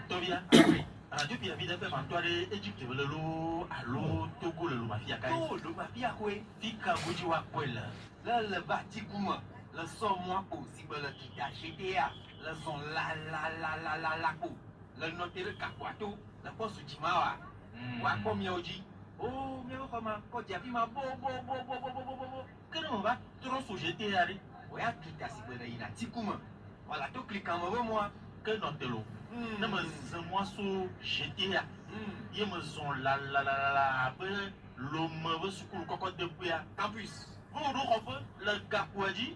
Tobia, Radio Pyramide FM Antoine Egypte le lo allo Togo le mafia kai. Oh, le mafia kwe. Tika boji wa kwela. Le bati kuma. Le son moi possible le kita GTA. Le son la ko. Le notere kakwato. Le poste jimawa. Wa komia oji. Oh, mais comment quand tu as vu ma bo. Que non va? Trop sous GTA ri. Oya kita sibele ina tikuma. Voilà, tu cliques en moi que non te lo. Ne me moi sous GTA. Il me sont la l'homme veut sous le cocotte de Pouya. Campus. Vous comprenez le gars quoi dit?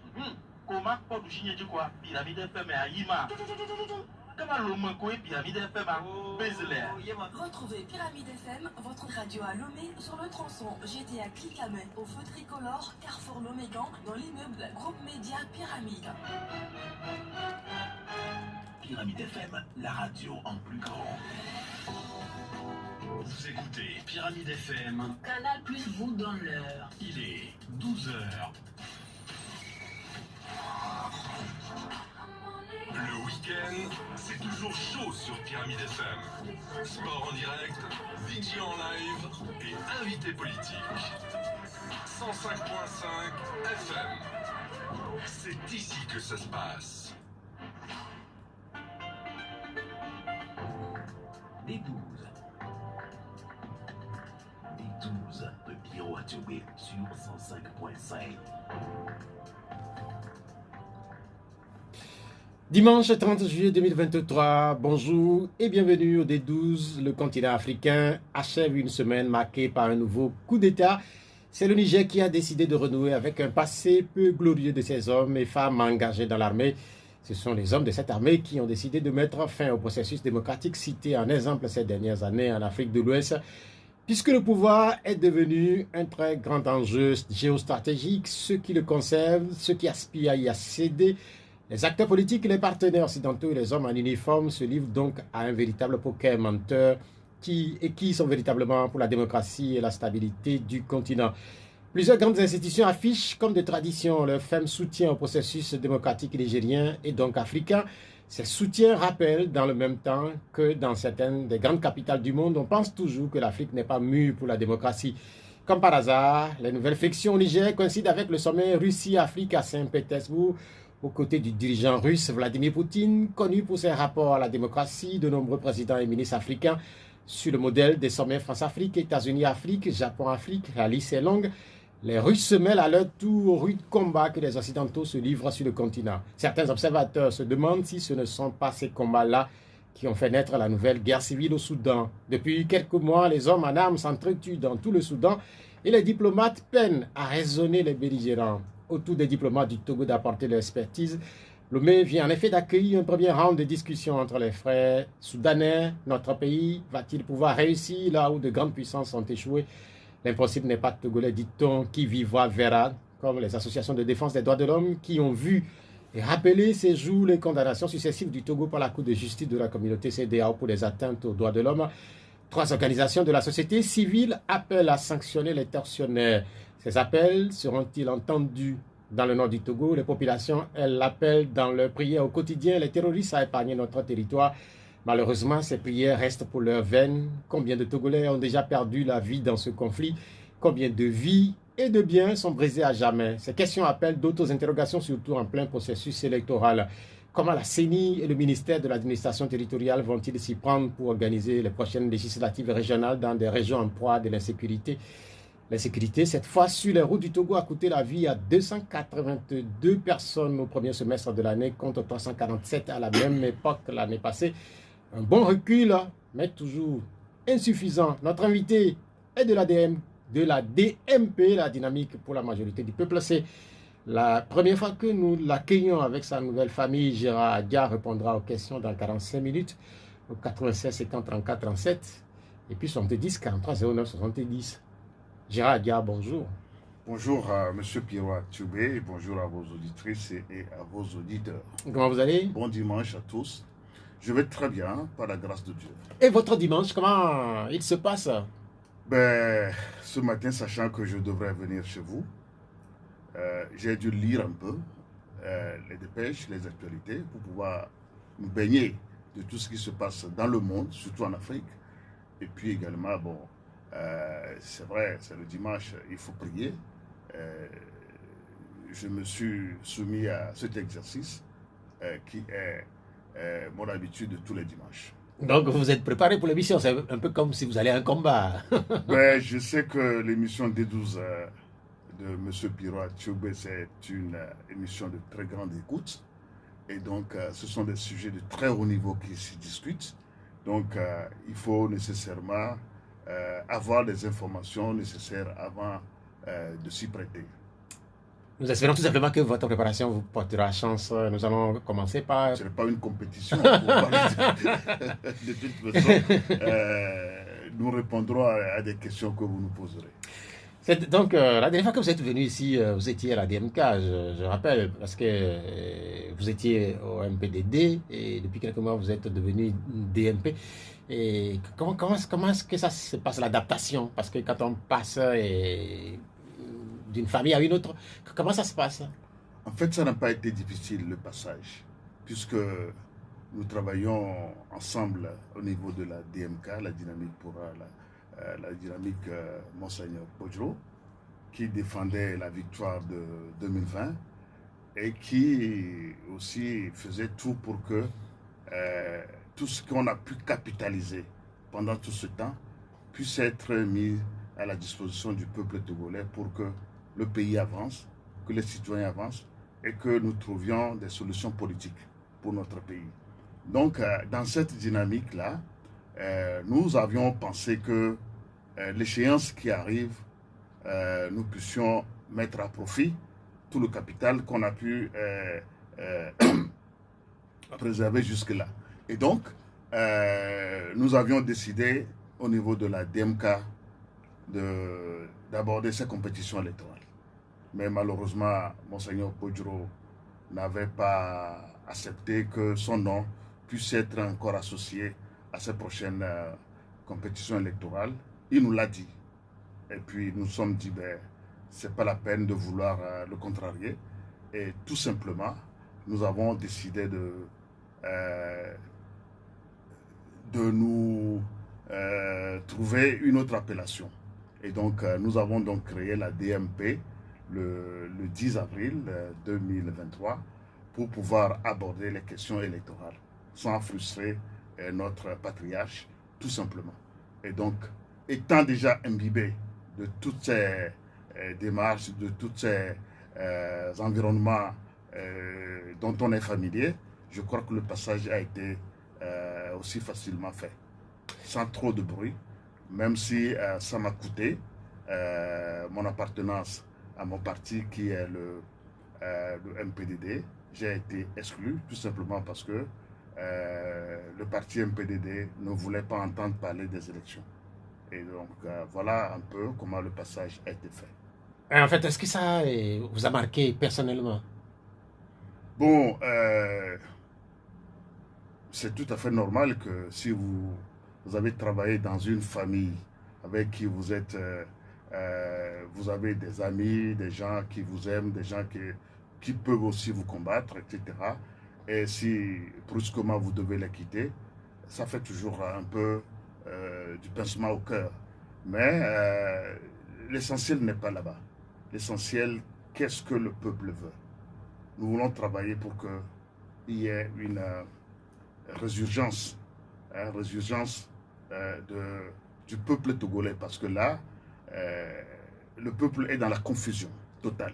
Comment pas du chien du quoi? Pyramide FM à Yima. Comment l'homme quoi Pyramide FM à Bézelaire. Retrouvez Pyramide FM, votre radio à Lomé, sur le tronçon GTA Clicamé, au feu tricolore, Carrefour Lomégan, dans l'immeuble Groupe Média Pyramide. Pyramide FM, la radio en plus grand. Vous écoutez Pyramide FM. Canal Plus vous donne l'heure. Il est 12h. Le week-end, c'est toujours chaud sur Pyramide FM. Sport en direct, DJ en live et invité politique. 105.5 FM. C'est ici que ça se passe. Des 12 de Pierrot Atubé sur 105.5. Dimanche 30 juillet 2023, bonjour et bienvenue au D12. Le continent africain achève une semaine marquée par un nouveau coup d'État. C'est le Niger qui a décidé de renouer avec un passé peu glorieux de ses hommes et femmes engagés dans l'armée. Ce sont les hommes de cette armée qui ont décidé de mettre fin au processus démocratique cité en exemple ces dernières années en Afrique de l'Ouest, puisque le pouvoir est devenu un très grand enjeu géostratégique. Ceux qui le conservent, ceux qui aspirent à y accéder, les acteurs politiques, les partenaires occidentaux et les hommes en uniforme se livrent donc à un véritable poker menteur qui sont véritablement pour la démocratie et la stabilité du continent. Plusieurs grandes institutions affichent comme de tradition leur ferme soutien au processus démocratique nigérien et donc africain. Ces soutiens rappellent dans le même temps que dans certaines des grandes capitales du monde, on pense toujours que l'Afrique n'est pas mûre pour la démocratie. Comme par hasard, les nouvelles frictions au Niger coïncident avec le sommet Russie-Afrique à Saint-Pétersbourg. Aux côtés du dirigeant russe Vladimir Poutine, connu pour ses rapports à la démocratie, de nombreux présidents et ministres africains, sur le modèle des sommets France-Afrique, États-Unis-Afrique, Japon-Afrique, la liste est longue. Les Russes se mêlent à leur tour au rude combat que les Occidentaux se livrent sur le continent. Certains observateurs se demandent si ce ne sont pas ces combats-là qui ont fait naître la nouvelle guerre civile au Soudan. Depuis quelques mois, les hommes en armes s'entretuent dans tout le Soudan et les diplomates peinent à raisonner les belligérants. Autour des diplomates du Togo d'apporter leur expertise, Lomé vient en effet d'accueillir un premier round de discussion entre les frères soudanais. Notre pays va-t-il pouvoir réussir là où de grandes puissances ont échoué? L'impossible n'est pas togolais, dit-on, qui vivra verra, comme les associations de défense des droits de l'homme qui ont vu et rappelé ces jours les condamnations successives du Togo par la Cour de justice de la communauté CEDEAO pour les atteintes aux droits de l'homme. 3 organisations de la société civile appellent à sanctionner les tortionnaires. Ces appels seront-ils entendus? Dans le nord du Togo, les populations, elles appellent dans leurs prières au quotidien les terroristes à épargner notre territoire. Malheureusement, ces prières restent pour leurs veines. Combien de Togolais ont déjà perdu la vie dans ce conflit? Combien de vies et de biens sont brisés à jamais? Ces questions appellent d'autres interrogations, surtout en plein processus électoral. Comment la CENI et le ministère de l'administration territoriale vont-ils s'y prendre pour organiser les prochaines législatives régionales dans des régions en proie de l'insécurité? L'insécurité, cette fois sur les routes du Togo, a coûté la vie à 282 personnes au premier semestre de l'année, contre 347 à la même époque l'année passée. Un bon recul, mais toujours insuffisant. Notre invité est de la DMP, la dynamique pour la majorité du peuple. C'est la première fois que nous l'accueillons avec sa nouvelle famille. Gérard Adia répondra aux questions dans 45 minutes, au 96 50 34 37, et puis 70 43 09 70. Gérard Adia, bonjour. Bonjour à M. Pierrot Atubé, bonjour à vos auditrices et à vos auditeurs. Comment vous allez? Bon dimanche à tous. Je vais très bien, par la grâce de Dieu. Et votre dimanche, comment il se passe? Ce matin, sachant que je devrais venir chez vous, j'ai dû lire un peu les dépêches, les actualités, pour pouvoir me baigner de tout ce qui se passe dans le monde, surtout en Afrique. Et puis également, c'est vrai, c'est le dimanche, il faut prier. Je me suis soumis à cet exercice qui est mon habitude de tous les dimanches. Donc vous êtes préparé pour l'émission, c'est un peu comme si vous allez à un combat. Je sais que l'émission D12 de M. Piro Atioube, c'est une émission de très grande écoute. Et donc, ce sont des sujets de très haut niveau qui s'y discutent. Donc, il faut nécessairement avoir les informations nécessaires avant de s'y prêter. Nous espérons tout simplement que votre préparation vous portera chance. Nous allons commencer par... Ce n'est pas une compétition. Pour parler de toute façon, nous répondrons à des questions que vous nous poserez. Donc, la dernière fois que vous êtes venu ici, vous étiez à la DMK, je rappelle, parce que vous étiez au MPDD et depuis quelques mois, vous êtes devenu DMP. Et comment est-ce que ça se passe, l'adaptation? Parce que quand on passe d'une famille à une autre, comment ça se passe? En fait, ça n'a pas été difficile, le passage, puisque nous travaillons ensemble au niveau de la DMK, la dynamique pour la dynamique Monseigneur Podjro, qui défendait la victoire de 2020 et qui aussi faisait tout pour que tout ce qu'on a pu capitaliser pendant tout ce temps puisse être mis à la disposition du peuple togolais pour que le pays avance, que les citoyens avancent et que nous trouvions des solutions politiques pour notre pays. Donc, dans cette dynamique-là, nous avions pensé que l'échéance qui arrive, nous puissions mettre à profit tout le capital qu'on a pu préserver jusque-là. Et donc, nous avions décidé au niveau de la DMK d'aborder ces compétitions électorales. Mais malheureusement, Monseigneur Podjro n'avait pas accepté que son nom puisse être encore associé à ces prochaines compétitions électorales. Il nous l'a dit. Et puis nous nous sommes dit, c'est pas la peine de vouloir le contrarier. Et tout simplement, nous avons décidé de nous trouver une autre appellation. Et donc, nous avons donc créé la DMP le 10 avril 2023 pour pouvoir aborder les questions électorales sans frustrer notre patriarche, tout simplement. Et donc, étant déjà imbibé de toutes ces démarches, de tous ces environnements dont on est familier, je crois que le passage a été aussi facilement fait, sans trop de bruit, même si ça m'a coûté mon appartenance à mon parti qui est le MPDD. J'ai été exclu tout simplement parce que le parti MPDD ne voulait pas entendre parler des élections. Et donc, voilà un peu comment le passage a été fait. En fait, est-ce que ça vous a marqué personnellement? Bon, c'est tout à fait normal que si vous avez travaillé dans une famille avec qui vous êtes, vous avez des amis, des gens qui vous aiment, des gens qui peuvent aussi vous combattre, etc. Et si brusquement vous devez les quitter, ça fait toujours un peu du pincement au cœur. Mais l'essentiel n'est pas là-bas. L'essentiel, qu'est-ce que le peuple veut? Nous voulons travailler pour qu'il y ait une résurgence du peuple togolais, parce que là, le peuple est dans la confusion totale.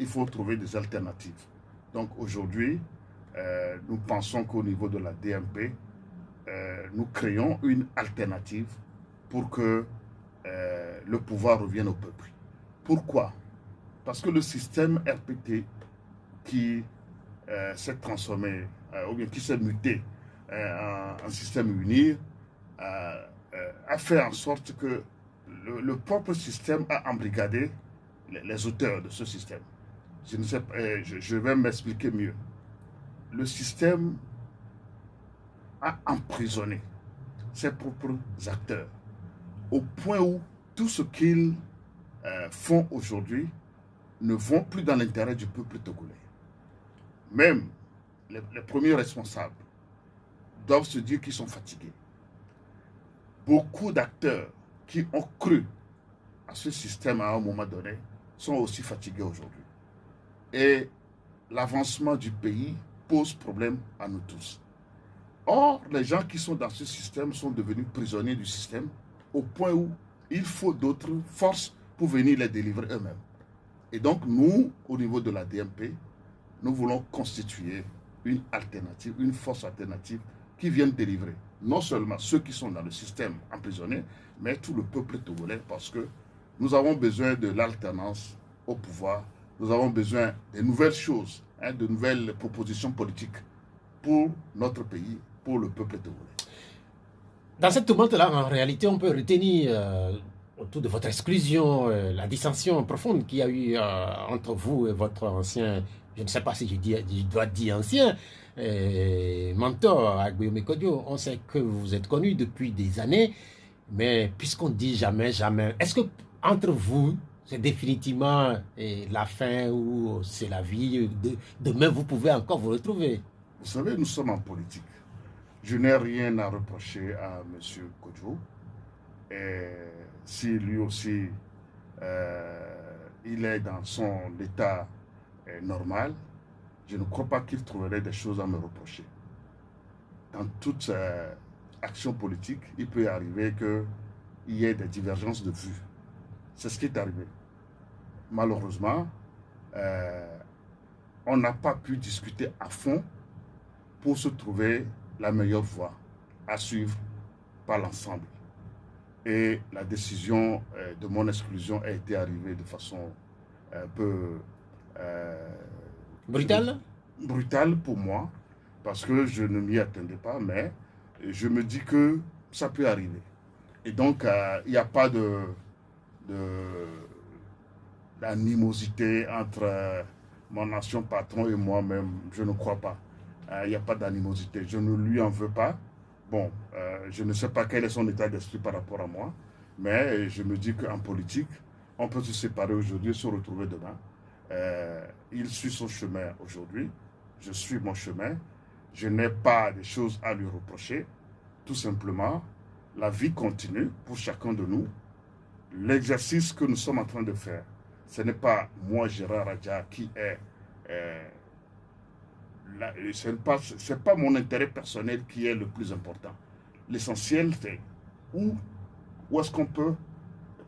Il faut trouver des alternatives. Donc aujourd'hui, nous pensons qu'au niveau de la DMP, nous créons une alternative pour que le pouvoir revienne au peuple. Pourquoi? Parce que le système RPT qui s'est transformé, ou bien qui s'est muté en système uni, a fait en sorte que le propre système a embrigadé les auteurs de ce système. Je ne sais pas, je vais m'expliquer mieux. Le système a emprisonné ses propres acteurs au point où tout ce qu'ils font aujourd'hui ne vont plus dans l'intérêt du peuple togolais. Même les premiers responsables doivent se dire qu'ils sont fatigués. Beaucoup d'acteurs qui ont cru à ce système à un moment donné sont aussi fatigués aujourd'hui. Et l'avancement du pays pose problème à nous tous. Or, les gens qui sont dans ce système sont devenus prisonniers du système au point où il faut d'autres forces pour venir les délivrer eux-mêmes. Et donc, nous, au niveau de la DMP, nous voulons constituer une alternative, une force alternative qui vienne délivrer non seulement ceux qui sont dans le système emprisonnés, mais tout le peuple togolais, parce que nous avons besoin de l'alternance au pouvoir, nous avons besoin de nouvelles choses, de nouvelles propositions politiques pour notre pays, pour le peuple togolais. Dans cette tourmente-là, en réalité, on peut retenir autour de votre exclusion la dissension profonde qu'il y a eu entre vous et votre ancien, je ne sais pas si je dois dire ancien, mentor, Agbeome Kodjo. On sait que vous êtes connu depuis des années, mais puisqu'on dit jamais, jamais, est-ce que entre vous, c'est définitivement la fin ou c'est la vie, demain vous pouvez encore vous retrouver? Vous savez, nous sommes en politique. Je n'ai rien à reprocher à M. Kodjo. Et si lui aussi, il est dans son état normal, je ne crois pas qu'il trouverait des choses à me reprocher. Dans toute action politique, il peut arriver qu'il y ait des divergences de vues. C'est ce qui est arrivé. Malheureusement, on n'a pas pu discuter à fond pour se trouver la meilleure voie à suivre par l'ensemble. Et la décision de mon exclusion a été arrivée de façon un peu... brutale? Brutale pour moi, parce que je ne m'y attendais pas, mais je me dis que ça peut arriver. Et donc, il n'y a pas d'animosité entre mon ancien patron et moi-même, je ne crois pas. Il n'y a pas d'animosité, je ne lui en veux pas. Bon, je ne sais pas quel est son état d'esprit par rapport à moi, mais je me dis qu'en politique, on peut se séparer aujourd'hui et se retrouver demain. Il suit son chemin aujourd'hui, je suis mon chemin. Je n'ai pas de choses à lui reprocher. Tout simplement, la vie continue pour chacun de nous. L'exercice que nous sommes en train de faire, ce n'est pas moi, Gérard Adja, qui est... ce n'est pas mon intérêt personnel qui est le plus important. L'essentiel, c'est où est-ce qu'on peut,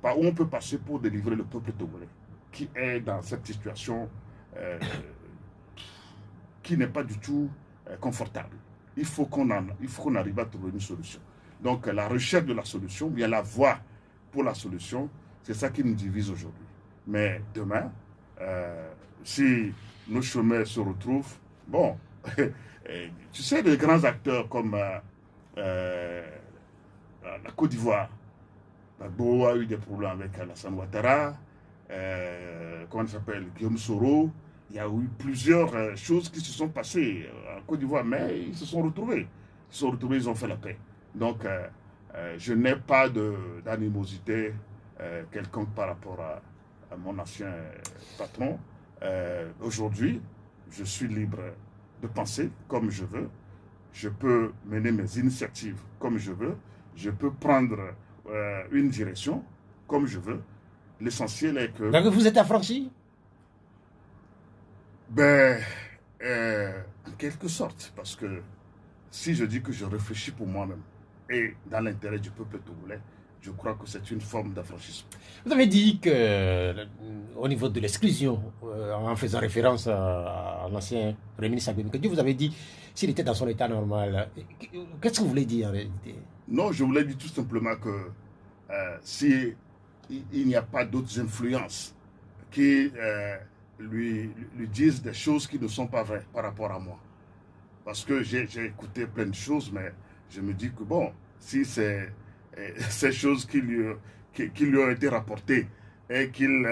par où on peut passer pour délivrer le peuple togolais, qui est dans cette situation qui n'est pas du tout confortable. Il faut qu'on arrive à trouver une solution. Donc la recherche de la solution, bien la voie pour la solution, c'est ça qui nous divise aujourd'hui. Mais demain, si nos chemins se retrouvent, bon, tu sais, les grands acteurs comme la Côte d'Ivoire, Gbagbo a eu des problèmes avec Alassane Ouattara, comment il s'appelle, Guillaume Soro. Il y a eu plusieurs choses qui se sont passées en Côte d'Ivoire, mais ils se sont retrouvés. Ils se sont retrouvés, ils ont fait la paix. Donc, je n'ai pas d'animosité quelconque par rapport à mon ancien patron. Aujourd'hui, je suis libre de penser comme je veux. Je peux mener mes initiatives comme je veux. Je peux prendre une direction comme je veux. L'essentiel est que... Donc vous êtes affranchi? Ben, en quelque sorte, parce que si je dis que je réfléchis pour moi-même et dans l'intérêt du peuple togolais, je crois que c'est une forme d'affranchissement. Vous avez dit que, au niveau de l'exclusion, en faisant référence à l'ancien Premier ministre Agbeome Kodjo, vous avez dit s'il était dans son état normal. Qu'est-ce que vous voulez dire en réalité? Non, je voulais dire tout simplement que si il n'y a pas d'autres influences qui lui disent des choses qui ne sont pas vraies par rapport à moi. Parce que j'ai écouté plein de choses, mais je me dis que bon, si c'est ces choses qui lui ont été rapportées et qu'il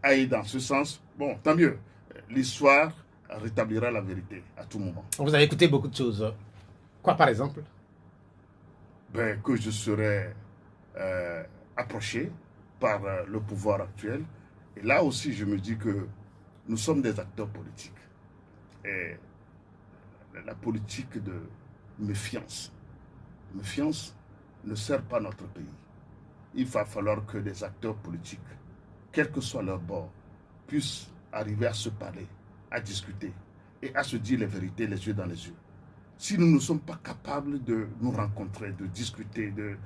aille dans ce sens, bon, tant mieux. L'histoire rétablira la vérité à tout moment. Vous avez écouté beaucoup de choses. Quoi par exemple? Ben, que je serai approché par le pouvoir actuel. Et là aussi, je me dis que nous sommes des acteurs politiques. Et la politique méfiance. Méfiance ne sert pas notre pays. Il va falloir que des acteurs politiques, quel que soit leur bord, puissent arriver à se parler, à discuter et à se dire les vérités les yeux dans les yeux. Si nous ne sommes pas capables de nous rencontrer, de discuter, de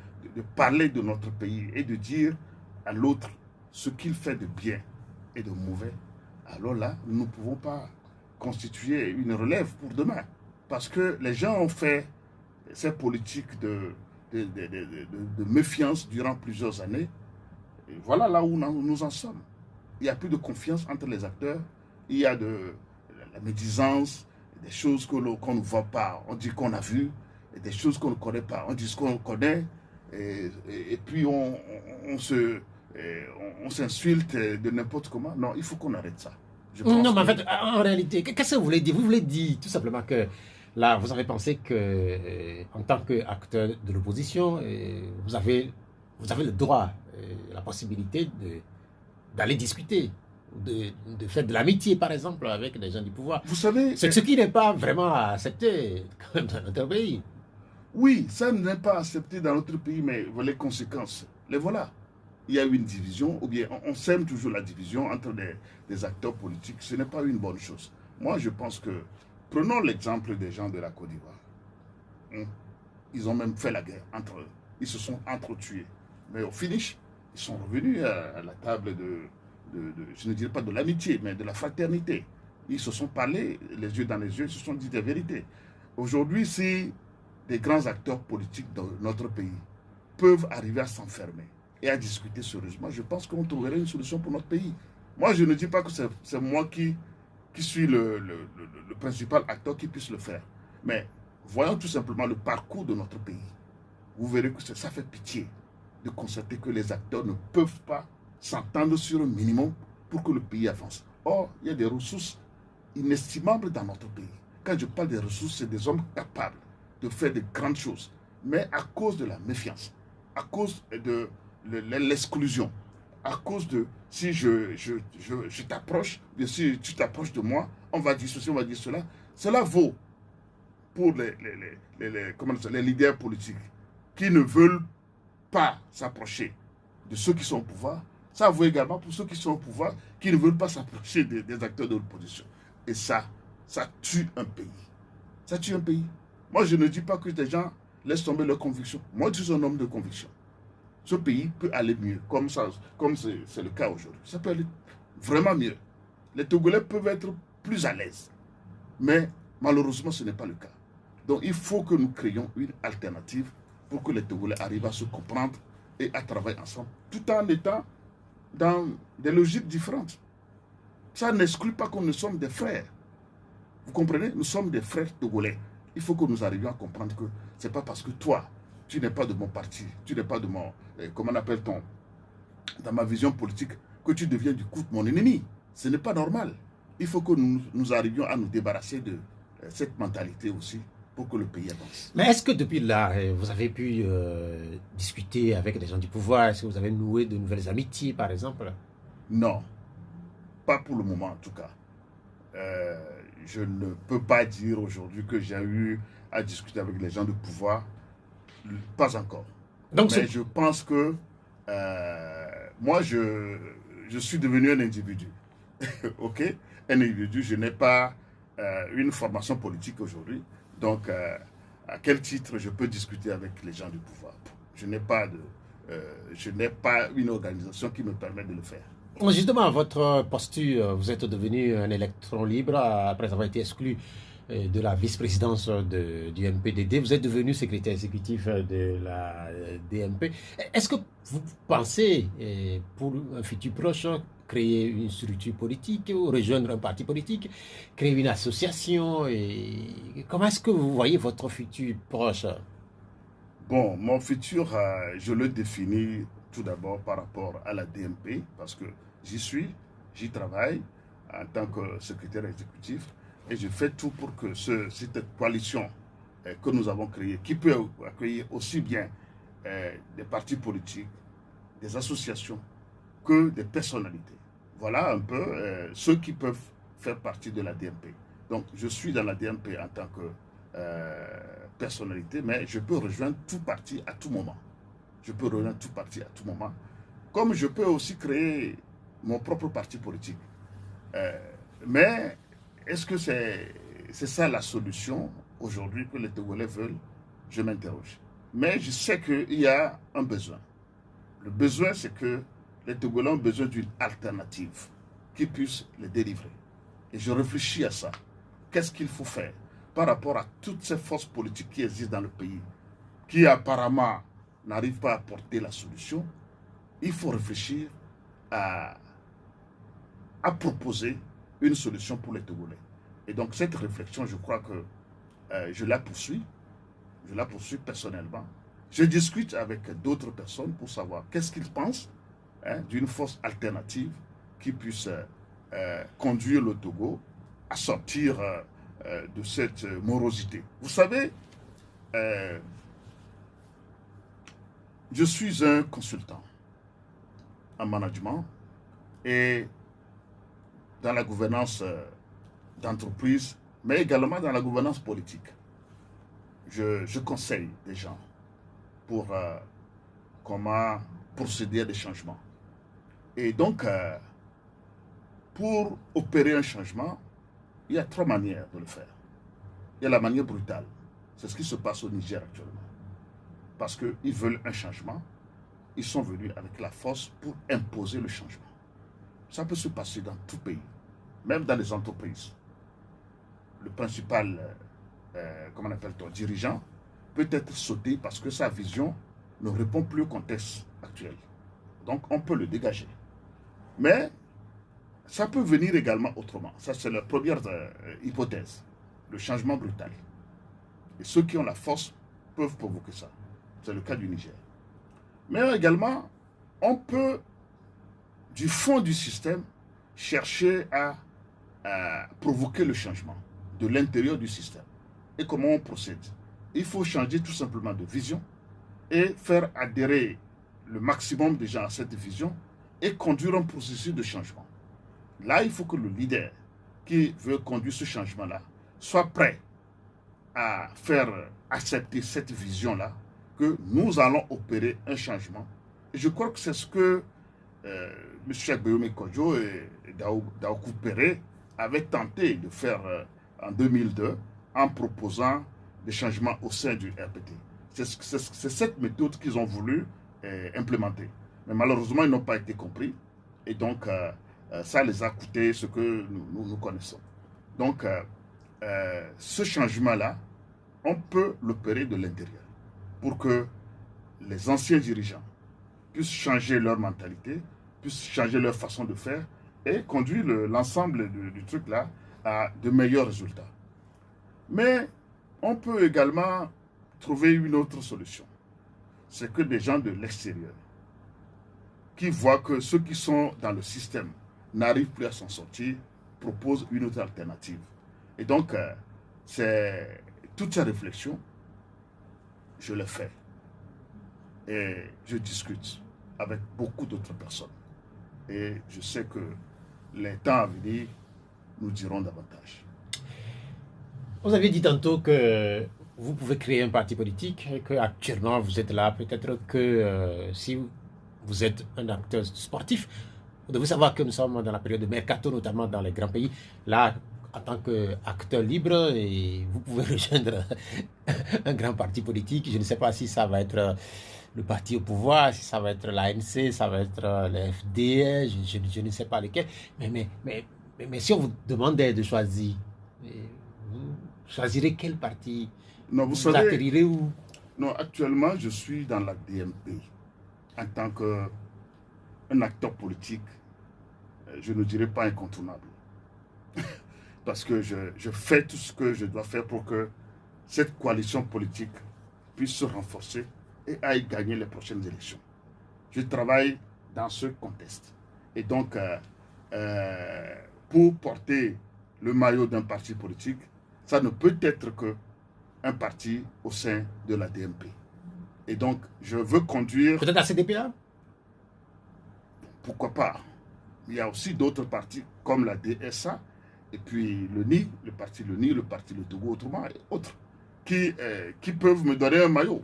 parler de notre pays et de dire à l'autre ce qu'il fait de bien et de mauvais, alors là, nous ne pouvons pas constituer une relève pour demain. Parce que les gens ont fait ces politiques de méfiance durant plusieurs années. Et voilà là où nous en sommes. Il n'y a plus de confiance entre les acteurs. Il y a de la médisance, des choses qu'on ne voit pas, on dit qu'on a vu, et des choses qu'on ne connaît pas, on dit ce qu'on connaît, et puis on s'insulte de n'importe comment. Non, il faut qu'on arrête ça. Non, mais en fait, en réalité, qu'est-ce que vous voulez dire? Vous voulez dire tout simplement que là, vous avez pensé que, en tant qu'acteur de l'opposition, vous avez le droit, la possibilité d'aller discuter, de faire de l'amitié, par exemple, avec les gens du pouvoir. Vous savez... C'est ce qui n'est pas vraiment accepté quand même dans notre pays. Oui, ça n'est pas accepté dans notre pays, mais les conséquences, les voilà. Il y a eu une division, ou bien on sème toujours la division entre des acteurs politiques. Ce n'est pas une bonne chose. Moi, je pense que, prenons l'exemple des gens de la Côte d'Ivoire. Ils ont même fait la guerre entre eux. Ils se sont entretués. Mais au finish, ils sont revenus à la table je ne dirais pas de l'amitié, mais de la fraternité. Ils se sont parlé, les yeux dans les yeux, ils se sont dit des vérités. Aujourd'hui, si des grands acteurs politiques dans notre pays peuvent arriver à s'enfermer et à discuter sérieusement, je pense qu'on trouverait une solution pour notre pays. Moi, je ne dis pas que c'est moi qui suis le principal acteur qui puisse le faire. Mais voyons tout simplement le parcours de notre pays. Vous verrez que ça fait pitié de constater que les acteurs ne peuvent pas s'entendre sur un minimum pour que le pays avance. Or, il y a des ressources inestimables dans notre pays. Quand je parle des ressources, c'est des hommes capables de faire de grandes choses. Mais à cause de la méfiance, à cause de l'exclusion, à cause de si je t'approche, si tu t'approches de moi, on va dire ceci, on va dire cela. Cela vaut pour les leaders politiques qui ne veulent pas s'approcher de ceux qui sont au pouvoir. Ça vaut également pour ceux qui sont au pouvoir, qui ne veulent pas s'approcher des acteurs de l'opposition. Et ça tue un pays. Ça tue un pays. Moi, je ne dis pas que des gens laissent tomber leurs convictions. Moi, je suis un homme de conviction. Ce pays peut aller mieux, comme c'est le cas aujourd'hui. Ça peut aller vraiment mieux. Les Togolais peuvent être plus à l'aise. Mais malheureusement, ce n'est pas le cas. Donc, il faut que nous créions une alternative pour que les Togolais arrivent à se comprendre et à travailler ensemble, tout en étant dans des logiques différentes. Ça n'exclut pas que nous sommes des frères. Vous comprenez? Nous sommes des frères togolais. Il faut que nous arrivions à comprendre que ce n'est pas parce que toi, tu n'es pas de mon parti, tu n'es pas de mon, comment appelle-t-on, dans ma vision politique, que tu deviens du coup mon ennemi. Ce n'est pas normal. Il faut que nous arrivions à nous débarrasser de cette mentalité aussi pour que le pays avance. Mais est-ce que depuis là, vous avez pu discuter avec les gens du pouvoir? Est-ce que vous avez noué de nouvelles amitiés, par exemple? Non, pas pour le moment en tout cas. Je ne peux pas dire aujourd'hui que j'ai eu à discuter avec les gens du pouvoir. Pas encore. Donc mais je pense que moi, je suis devenu un individu. Ok? Un individu, je n'ai pas une formation politique aujourd'hui. Donc, à quel titre je peux discuter avec les gens du pouvoir? Je n'ai pas une organisation qui me permet de le faire. Justement, votre posture, vous êtes devenu un électron libre après avoir été exclu de la vice-présidence du MPDD. Vous êtes devenu secrétaire exécutif de la DMP. Est-ce que vous pensez, pour un futur proche, créer une structure politique ou rejoindre un parti politique, créer une association? Comment est-ce que vous voyez votre futur proche? Bon, mon futur, je le définis tout d'abord par rapport à la DMP, parce que j'y travaille en tant que secrétaire exécutif, et je fais tout pour que cette coalition que nous avons créée, qui peut accueillir aussi bien des partis politiques, des associations, que des personnalités. Voilà un peu ceux qui peuvent faire partie de la DMP. Donc, je suis dans la DMP en tant que personnalité, mais je peux rejoindre tout parti à tout moment. Je peux rejoindre tout parti à tout moment. Comme je peux aussi créer mon propre parti politique. Mais est-ce que c'est ça la solution aujourd'hui que les Togolais veulent? Je m'interroge. Mais je sais qu'il y a un besoin. Le besoin, c'est que les Togolais ont besoin d'une alternative qui puisse les délivrer. Et je réfléchis à ça. Qu'est-ce qu'il faut faire par rapport à toutes ces forces politiques qui existent dans le pays, qui apparemment n'arrivent pas à apporter la solution? Il faut réfléchir à proposer une solution pour les Togolais. Et donc cette réflexion, je crois que je la poursuis. Je la poursuis personnellement. Je discute avec d'autres personnes pour savoir qu'est-ce qu'ils pensent d'une force alternative qui puisse conduire le Togo à sortir de cette morosité. Vous savez, je suis un consultant en management et dans la gouvernance d'entreprise, mais également dans la gouvernance politique. Je conseille des gens pour comment procéder à des changements. Et donc, pour opérer un changement, il y a 3 manières de le faire. Il y a la manière brutale. C'est ce qui se passe au Niger actuellement. Parce qu'ils veulent un changement, ils sont venus avec la force pour imposer le changement. Ça peut se passer dans tout pays, même dans les entreprises. Le principal, comment appelle-t-on, dirigeant peut être sauté parce que sa vision ne répond plus au contexte actuel. Donc on peut le dégager. Mais ça peut venir également autrement. Ça, c'est la première hypothèse, le changement brutal. Et ceux qui ont la force peuvent provoquer ça. C'est le cas du Niger. Mais également, on peut, du fond du système, chercher à provoquer le changement de l'intérieur du système. Et comment on procède? Il faut changer tout simplement de vision et faire adhérer le maximum de gens à cette vision et conduire un processus de changement. Là, il faut que le leader qui veut conduire ce changement-là soit prêt à faire accepter cette vision-là, que nous allons opérer un changement. Et je crois que c'est ce que M. Agbeyomi Kodjo et Daoukou Péré avaient tenté de faire en 2002 en proposant des changements au sein du RPT. C'est cette méthode qu'ils ont voulu implémenter. Mais malheureusement, ils n'ont pas été compris. Et donc, ça les a coûté ce que nous connaissons. Donc, ce changement-là, on peut l'opérer de l'intérieur pour que les anciens dirigeants puissent changer leur mentalité, puissent changer leur façon de faire et conduire l'ensemble du truc-là à de meilleurs résultats. Mais on peut également trouver une autre solution. C'est que des gens de l'extérieur qui voient que ceux qui sont dans le système n'arrivent plus à s'en sortir, proposent une autre alternative. Et donc, c'est toute ces réflexions, je les fais. Et je discute avec beaucoup d'autres personnes. Et je sais que les temps à venir nous diront davantage. Vous avez dit tantôt que vous pouvez créer un parti politique et qu'actuellement vous êtes là. Peut-être que si vous êtes un acteur sportif, vous devez savoir que nous sommes dans la période de mercato, notamment dans les grands pays. Là, en tant qu'acteur libre, et vous pouvez rejoindre un grand parti politique. Je ne sais pas si ça va être le parti au pouvoir, si ça va être l'ANC, ça va être le FD, je ne sais pas lequel. Mais si on vous demandait de choisir, vous choisirez quel parti? Non, vous savez, atterrirez où? Non, actuellement, je suis dans la DMP. En tant qu'un acteur politique, je ne dirais pas incontournable. Parce que je fais tout ce que je dois faire pour que cette coalition politique puisse se renforcer et aille gagner les prochaines élections. Je travaille dans ce contexte. Et donc, pour porter le maillot d'un parti politique, ça ne peut être qu'un parti au sein de la DMP. Et donc, je veux conduire... Peut-être la CDPA? Pourquoi pas? Il y a aussi d'autres partis comme la DSA, et puis le NI, le parti Le NI, le parti Le Togo autrement, et autres. qui peuvent me donner un maillot,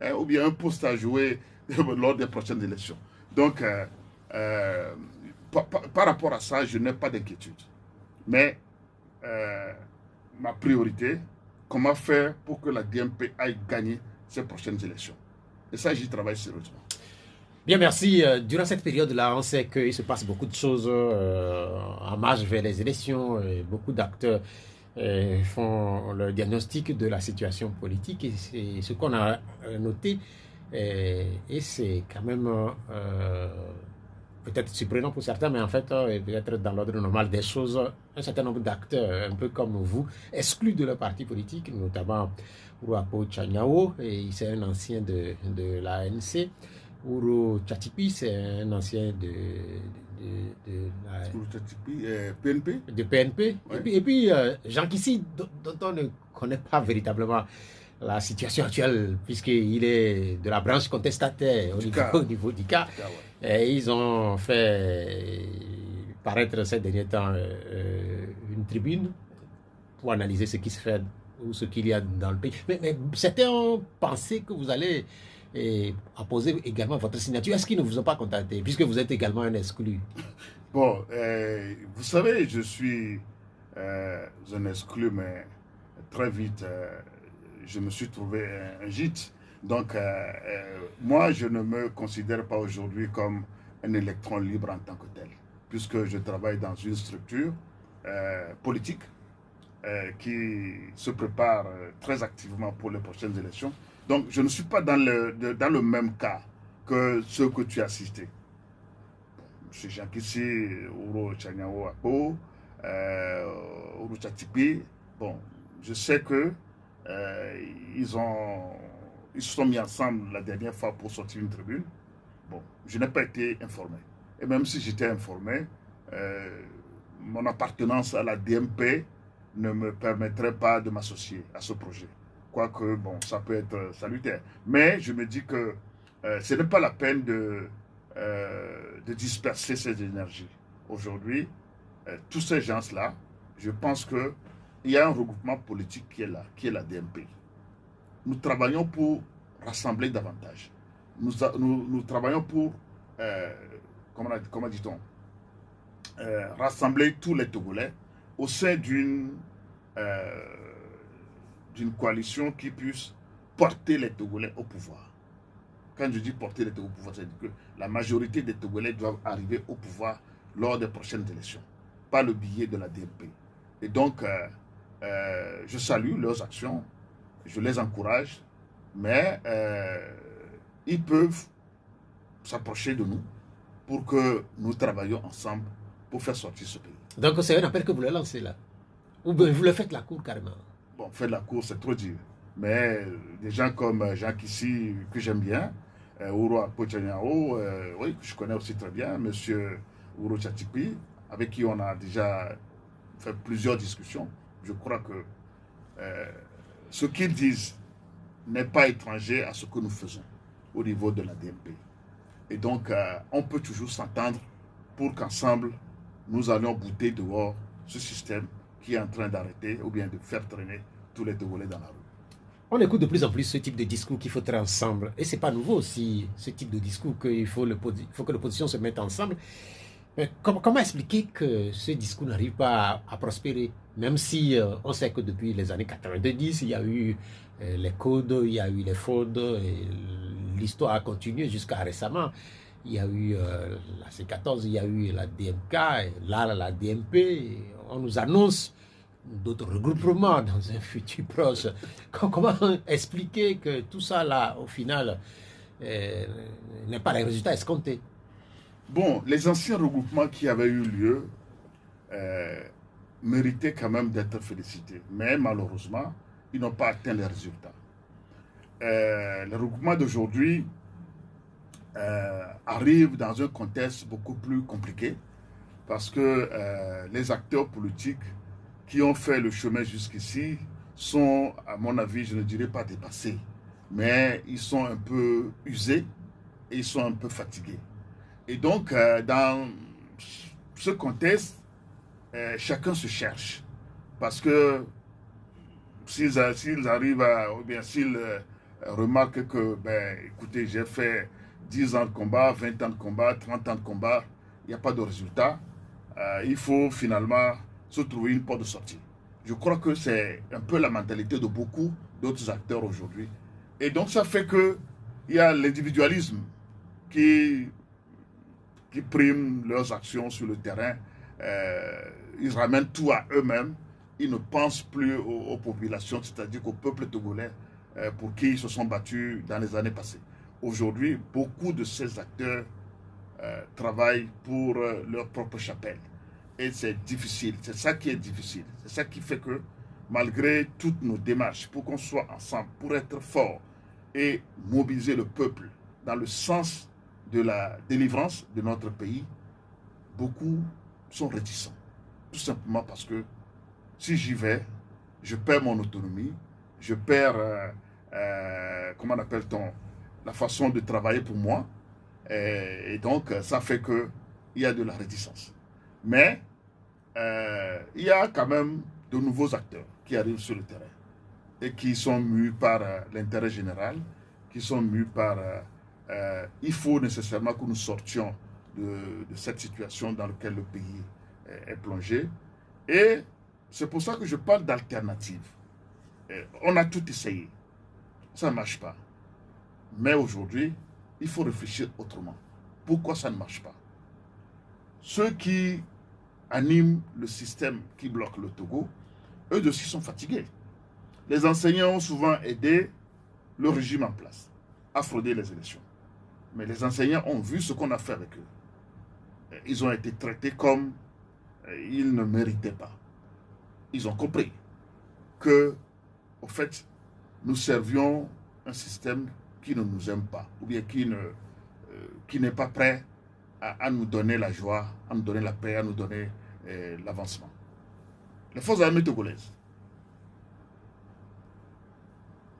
hein, ou bien un poste à jouer lors des prochaines élections. Donc, par rapport à ça, je n'ai pas d'inquiétude. Mais ma priorité, comment faire pour que la DMP aille gagner ces prochaines élections. Et ça, j'y travaille sérieusement. Bien, merci. Durant cette période-là, on sait qu'il se passe beaucoup de choses en marche vers les élections. Beaucoup d'acteurs font le diagnostic de la situation politique. Et c'est ce qu'on a noté. Et c'est quand même peut-être surprenant pour certains, mais en fait, peut-être dans l'ordre normal des choses, un certain nombre d'acteurs, un peu comme vous, exclus de leur parti politique, notamment Uruapo Chanyao, et c'est un ancien de l'ANC. Uro Tchatipi, c'est un ancien de PNP. De PNP. Ouais. Et puis Jean Kissi, dont on ne connaît pas véritablement la situation actuelle, puisqu'il est de la branche contestataire au niveau du cas. Et ils ont fait paraître ces derniers temps une tribune pour analyser ce qui se fait ou ce qu'il y a dans le pays. Mais certains ont pensé que vous allez apposer également votre signature. Est-ce qu'ils ne vous ont pas contacté, puisque vous êtes également un exclu? Bon, vous savez, je suis un exclu, mais très vite, je me suis trouvé un gîte. Donc, moi, je ne me considère pas aujourd'hui comme un électron libre en tant que tel, puisque je travaille dans une structure politique qui se prépare très activement pour les prochaines élections. Donc, je ne suis pas dans le même cas que ceux que tu as cités. M. Jean Kissi, Uro Chanyao Apo, Uro Tchatipi, bon, je sais que ils se sont mis ensemble la dernière fois pour sortir une tribune. Bon, je n'ai pas été informé. Et même si j'étais informé, mon appartenance à la DMP ne me permettrait pas de m'associer à ce projet. Quoique, bon, ça peut être salutaire. Mais je me dis que ce n'est pas la peine de disperser ces énergies. Aujourd'hui, tous ces gens-là, je pense qu'il y a un regroupement politique qui est là, qui est la DMP. Nous travaillons pour rassembler davantage. Nous travaillons pour, comment dit-on, rassembler tous les Togolais au sein d'une coalition qui puisse porter les Togolais au pouvoir. Quand je dis porter les Togolais au pouvoir, c'est-à-dire que la majorité des Togolais doivent arriver au pouvoir lors des prochaines élections, pas le billet de la DMP. Et donc, je salue leurs actions, je les encourage, mais ils peuvent s'approcher de nous pour que nous travaillions ensemble pour faire sortir ce pays. Donc, c'est un appel que vous le lancez là? Ou bien vous le faites la cour carrément? Bon, faire la cour, c'est trop dur. Mais des gens comme Jean Kissi, que j'aime bien, Uruapo Chanyao, oui, que je connais aussi très bien, M. Uro Tchatipi, avec qui on a déjà fait plusieurs discussions. Je crois que ce qu'ils disent n'est pas étranger à ce que nous faisons au niveau de la DMP. Et donc, on peut toujours s'entendre pour qu'ensemble, nous allions bouter dehors ce système qui est en train d'arrêter ou bien de faire traîner tous les Togolais dans la rue. On écoute de plus en plus ce type de discours qu'il faut être ensemble. Et ce n'est pas nouveau aussi, ce type de discours qu'il faut que l'opposition se mette ensemble. Mais comment expliquer que ce discours n'arrive pas à prospérer? Même si on sait que depuis les années 90, il y a eu les codes, il y a eu les fraudes, et l'histoire a continué jusqu'à récemment. Il y a eu la C14, il y a eu la DMK, et là la DMP. On nous annonce d'autres regroupements dans un futur proche. Comment expliquer que tout ça là, au final, n'est pas les résultats escomptés? Bon, les anciens regroupements qui avaient eu lieu méritaient quand même d'être félicités. Mais malheureusement, ils n'ont pas atteint les résultats. Les regroupements d'aujourd'hui arrivent dans un contexte beaucoup plus compliqué parce que les acteurs politiques qui ont fait le chemin jusqu'ici sont, à mon avis, je ne dirais pas dépassés, mais ils sont un peu usés et ils sont un peu fatigués. Et donc, dans ce contexte, chacun se cherche. Parce que s'ils arrivent à, ou bien s'ils remarquent que, ben, écoutez, j'ai fait 10 ans de combat, 20 ans de combat, 30 ans de combat, il n'y a pas de résultat, il faut finalement se trouver une porte de sortie. Je crois que c'est un peu la mentalité de beaucoup d'autres acteurs aujourd'hui. Et donc ça fait qu'il y a l'individualisme qui prime leurs actions sur le terrain. Ils ramènent tout à eux-mêmes. Ils ne pensent plus aux populations, c'est-à-dire qu'au peuple togolais pour qui ils se sont battus dans les années passées. Aujourd'hui, beaucoup de ces acteurs travaillent pour leur propre chapelle. Et c'est difficile, c'est ça qui est difficile. C'est ça qui fait que malgré toutes nos démarches, pour qu'on soit ensemble, pour être fort et mobiliser le peuple dans le sens de la délivrance de notre pays, beaucoup sont réticents. Tout simplement parce que si j'y vais, je perds mon autonomie, je perds, comment appelle-t-on, la façon de travailler pour moi. Et donc, ça fait qu'il y a de la réticence. Mais il y a quand même de nouveaux acteurs qui arrivent sur le terrain et qui sont mus par l'intérêt général, qui sont mus par... il faut nécessairement que nous sortions de cette situation dans laquelle le pays est plongé. Et c'est pour ça que je parle d'alternative. On a tout essayé. Ça ne marche pas. Mais aujourd'hui, il faut réfléchir autrement. Pourquoi ça ne marche pas? Ceux qui animent le système qui bloque le Togo, eux aussi sont fatigués. Les enseignants ont souvent aidé le régime en place à frauder les élections. Mais les enseignants ont vu ce qu'on a fait avec eux. Ils ont été traités comme ils ne méritaient pas. Ils ont compris que, au fait, nous servions un système qui ne nous aime pas, ou bien qui n'est pas prêt à nous donner la joie, à nous donner la paix, à nous donner l'avancement. Les forces armées togolaises,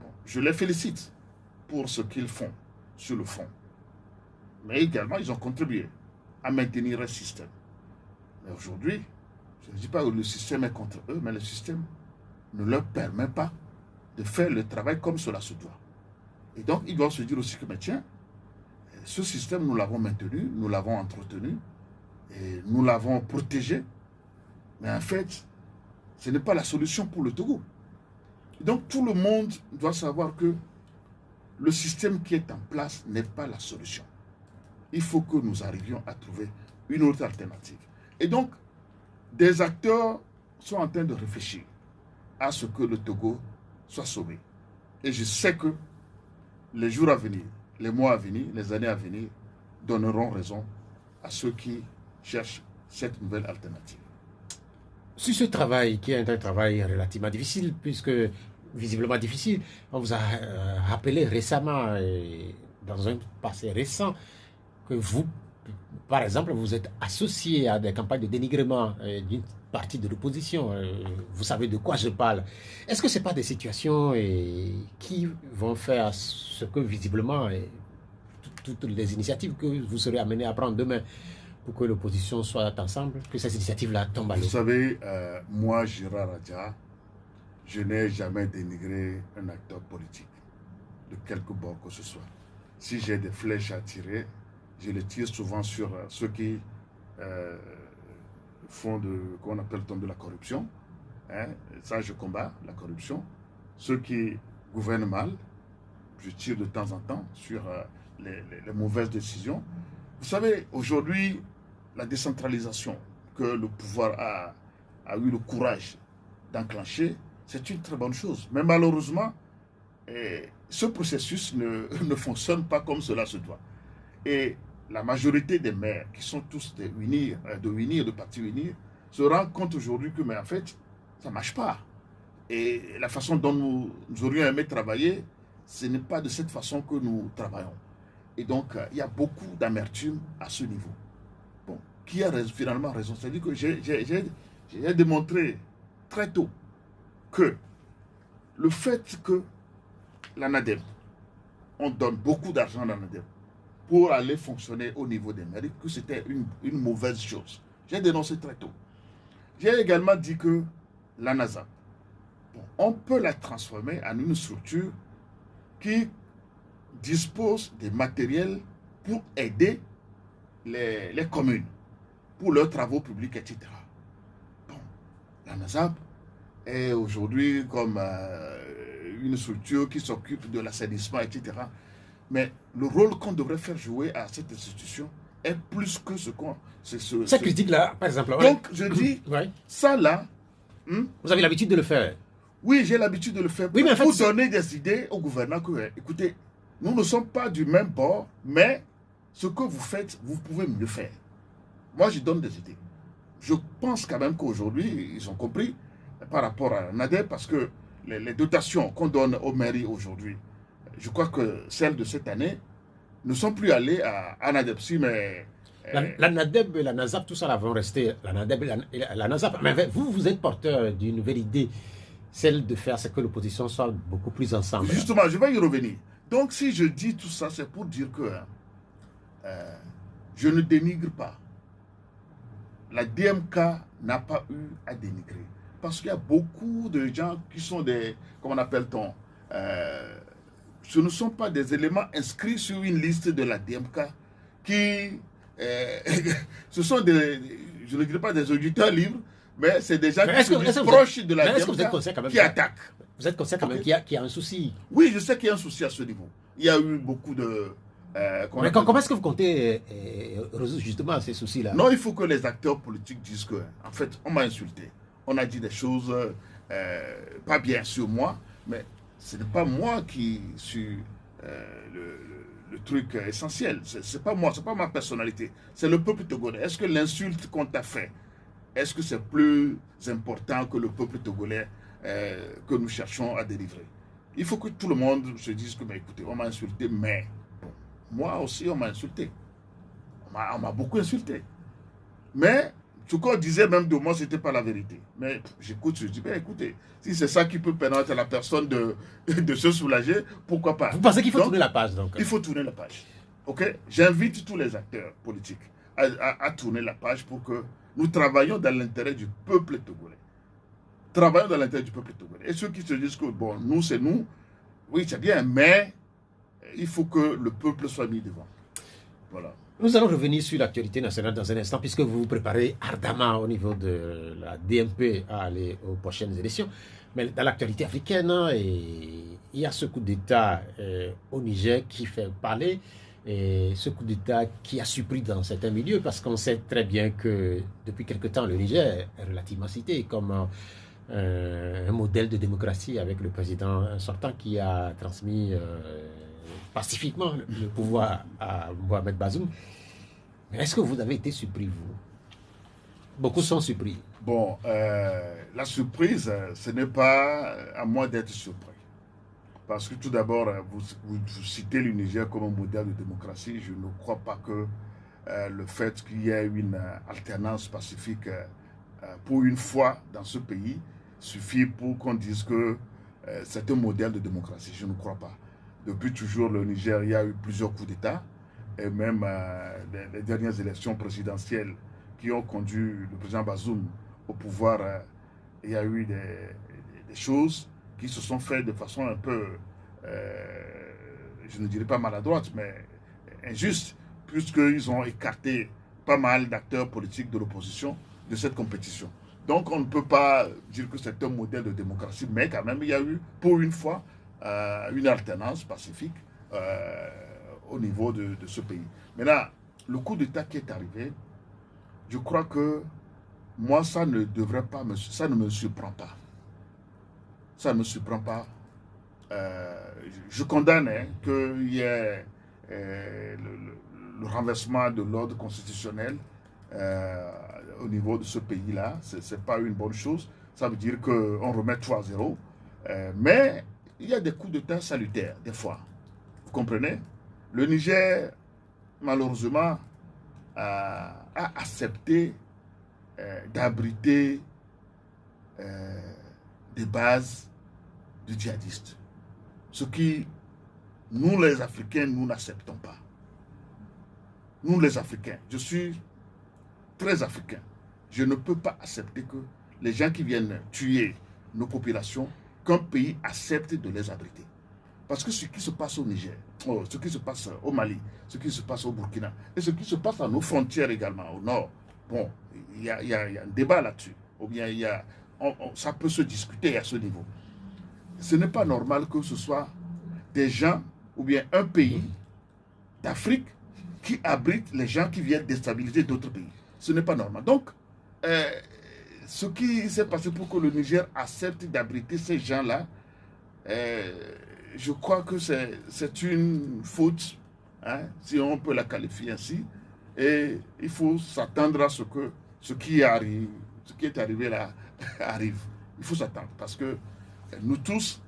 bon, je les félicite pour ce qu'ils font sur le fond. Mais également, ils ont contribué à maintenir un système. Mais aujourd'hui, je ne dis pas que le système est contre eux, mais le système ne leur permet pas de faire le travail comme cela se doit. Et donc, ils doivent se dire aussi que, mais tiens, ce système, nous l'avons maintenu, nous l'avons entretenu, et nous l'avons protégé. Mais en fait, ce n'est pas la solution pour le Togo. Et donc, tout le monde doit savoir que le système qui est en place n'est pas la solution. Il faut que nous arrivions à trouver une autre alternative. Et donc, des acteurs sont en train de réfléchir à ce que le Togo soit sauvé. Et je sais que les jours à venir, les mois à venir, les années à venir donneront raison à ceux qui cherchent cette nouvelle alternative. Sur ce travail, qui est un travail relativement difficile, puisque visiblement difficile, on vous a rappelé récemment, dans un passé récent, que vous, par exemple, vous êtes associé à des campagnes de dénigrement d'une partie de l'opposition. Vous savez de quoi je parle. Est-ce que ce n'est pas des situations qui vont faire ce que visiblement, toutes les initiatives que vous serez amenés à prendre demain pour que l'opposition soit ensemble, que ces initiatives-là tombent à l'eau? Vous savez, moi, Gérard Adja, je n'ai jamais dénigré un acteur politique, de quelque bord que ce soit. Si j'ai des flèches à tirer, je les tire souvent sur ceux qui font qu'on appelle de la corruption. Hein? Ça, je combats la corruption. Ceux qui gouvernent mal, je tire de temps en temps sur les mauvaises décisions. Vous savez, aujourd'hui, la décentralisation que le pouvoir a eu le courage d'enclencher, c'est une très bonne chose. Mais malheureusement, ce processus ne fonctionne pas comme cela se doit. Et la majorité des maires, qui sont tous de partis unir, se rendent compte aujourd'hui que, mais en fait, ça ne marche pas. Et la façon dont nous aurions aimé travailler, ce n'est pas de cette façon que nous travaillons. Et donc, il y a beaucoup d'amertume à ce niveau. Bon, qui a finalement raison? C'est-à-dire que j'ai démontré très tôt que le fait que l'ANADEM, on donne beaucoup d'argent à l'ANADEM pour aller fonctionner au niveau des mairies, que c'était une mauvaise chose. J'ai dénoncé très tôt. J'ai également dit que l'ANASA, bon, on peut la transformer en une structure qui dispose des matériels pour aider les communes, pour leurs travaux publics, etc. Bon, la NASAP est aujourd'hui comme une structure qui s'occupe de l'assainissement, etc. Mais le rôle qu'on devrait faire jouer à cette institution est plus que ce qu'on... Cette critique-là, par exemple... Donc, je dis, ouais. Ça là... Vous avez l'habitude de le faire. Oui, j'ai l'habitude de le faire Oui, mais en fait, pour donner des idées au gouvernement que, écoutez, nous ne sommes pas du même bord, mais ce que vous faites, vous pouvez mieux faire. Moi, je donne des idées. Je pense quand même qu'aujourd'hui, ils ont compris par rapport à NADEP, parce que les dotations qu'on donne aux mairies aujourd'hui, je crois que celles de cette année ne sont plus allées à NADEP. Si, mais... La NADEP et la NASAP, tout ça là vont rester. La NADEP et la NASAP. Mais vous êtes porteur d'une nouvelle idée, celle de faire ce que l'opposition soit beaucoup plus ensemble. Justement, je vais y revenir. Donc, si je dis tout ça, c'est pour dire que je ne dénigre pas. La DMK n'a pas eu à dénigrer. Parce qu'il y a beaucoup de gens qui sont des, comment appelle-t-on, ce ne sont pas des éléments inscrits sur une liste de la DMK qui, ce sont des, je ne dirais pas des auditeurs libres, mais c'est des gens qui sont proches de la DMK qui attaquent. Vous êtes conscient quand même qu'il y a un souci. Oui, je sais qu'il y a un souci à ce niveau. Il y a eu beaucoup de... mais comment est-ce que vous comptez résoudre justement ces soucis-là? Non, il faut que les acteurs politiques disent que, en fait, on m'a insulté. On a dit des choses pas bien sur moi, mais ce n'est pas moi qui suis le truc essentiel. C'est pas moi, c'est pas ma personnalité. C'est le peuple togolais. Est-ce que l'insulte qu'on t'a fait, est-ce que c'est plus important que le peuple togolais que nous cherchons à délivrer? Il faut que tout le monde se dise que, mais écoutez, on m'a insulté, mais bon, moi aussi on m'a insulté. On m'a beaucoup insulté. Mais ce qu'on disait même de moi, ce n'était pas la vérité. Mais j'écoute, je dis, ben, écoutez, si c'est ça qui peut permettre à la personne de se soulager, pourquoi pas? Vous pensez qu'il faut tourner la page donc? Il faut tourner la page. Ok? J'invite tous les acteurs politiques à tourner la page pour que nous travaillions dans l'intérêt du peuple togolais. Travaillons dans l'intérêt du peuple togolais. Et ceux qui se disent que, bon, nous, c'est nous, oui, c'est bien, mais il faut que le peuple soit mis devant. Voilà. Nous allons revenir sur l'actualité nationale dans un instant, puisque vous vous préparez ardemment au niveau de la DMP à aller aux prochaines élections. Mais dans l'actualité africaine, il y a ce coup d'État au Niger qui fait parler, et ce coup d'État qui a surpris dans certains milieux, parce qu'on sait très bien que depuis quelque temps, le Niger est relativement cité comme un modèle de démocratie avec le président sortant qui a transmis pacifiquement le pouvoir à Mohamed Bazoum. Mais est-ce que vous avez été surpris, vous? Beaucoup sont surpris. Bon, la surprise, ce n'est pas à moi d'être surpris. Parce que tout d'abord, vous citez le Niger comme un modèle de démocratie. Je ne crois pas que le fait qu'il y ait une alternance pacifique pour une fois dans ce pays suffit pour qu'on dise que c'est un modèle de démocratie. Je ne crois pas. Depuis toujours, le Niger, il y a eu plusieurs coups d'État, et même les dernières élections présidentielles qui ont conduit le président Bazoum au pouvoir, il y a eu des choses qui se sont faites de façon un peu, je ne dirais pas maladroite, mais injuste, puisqu'ils ont écarté pas mal d'acteurs politiques de l'opposition de cette compétition. Donc on ne peut pas dire que c'est un modèle de démocratie, mais quand même il y a eu pour une fois une alternance pacifique au niveau de ce pays. Maintenant, le coup d'État qui est arrivé, je crois que moi ça ne devrait pas ça ne me surprend pas. Ça ne me surprend pas. Je condamne qu'il y ait le renversement de l'ordre constitutionnel au niveau de ce pays-là. Ce n'est pas une bonne chose. Ça veut dire qu'on remet 3-0. Mais il y a des coups d'État salutaires, des fois. Vous comprenez? Le Niger, malheureusement, a accepté d'abriter des bases de djihadistes. Ce qui, nous les Africains, nous n'acceptons pas. Nous les Africains, je suis très africain. Je ne peux pas accepter que les gens qui viennent tuer nos populations qu'un pays accepte de les abriter. Parce que ce qui se passe au Niger, ce qui se passe au Mali, ce qui se passe au Burkina, et ce qui se passe à nos frontières également, au nord, bon, il y a un débat là-dessus. Ou bien ça peut se discuter à ce niveau. Ce n'est pas normal que ce soit des gens, ou bien un pays d'Afrique qui abrite les gens qui viennent déstabiliser d'autres pays. Ce n'est pas normal. Donc, ce qui s'est passé pour que le Niger accepte d'abriter ces gens-là, je crois que c'est une faute, hein, si on peut la qualifier ainsi, et il faut s'attendre à ce que ce qui est arrivé là arrive. Il faut s'attendre parce que nous tous,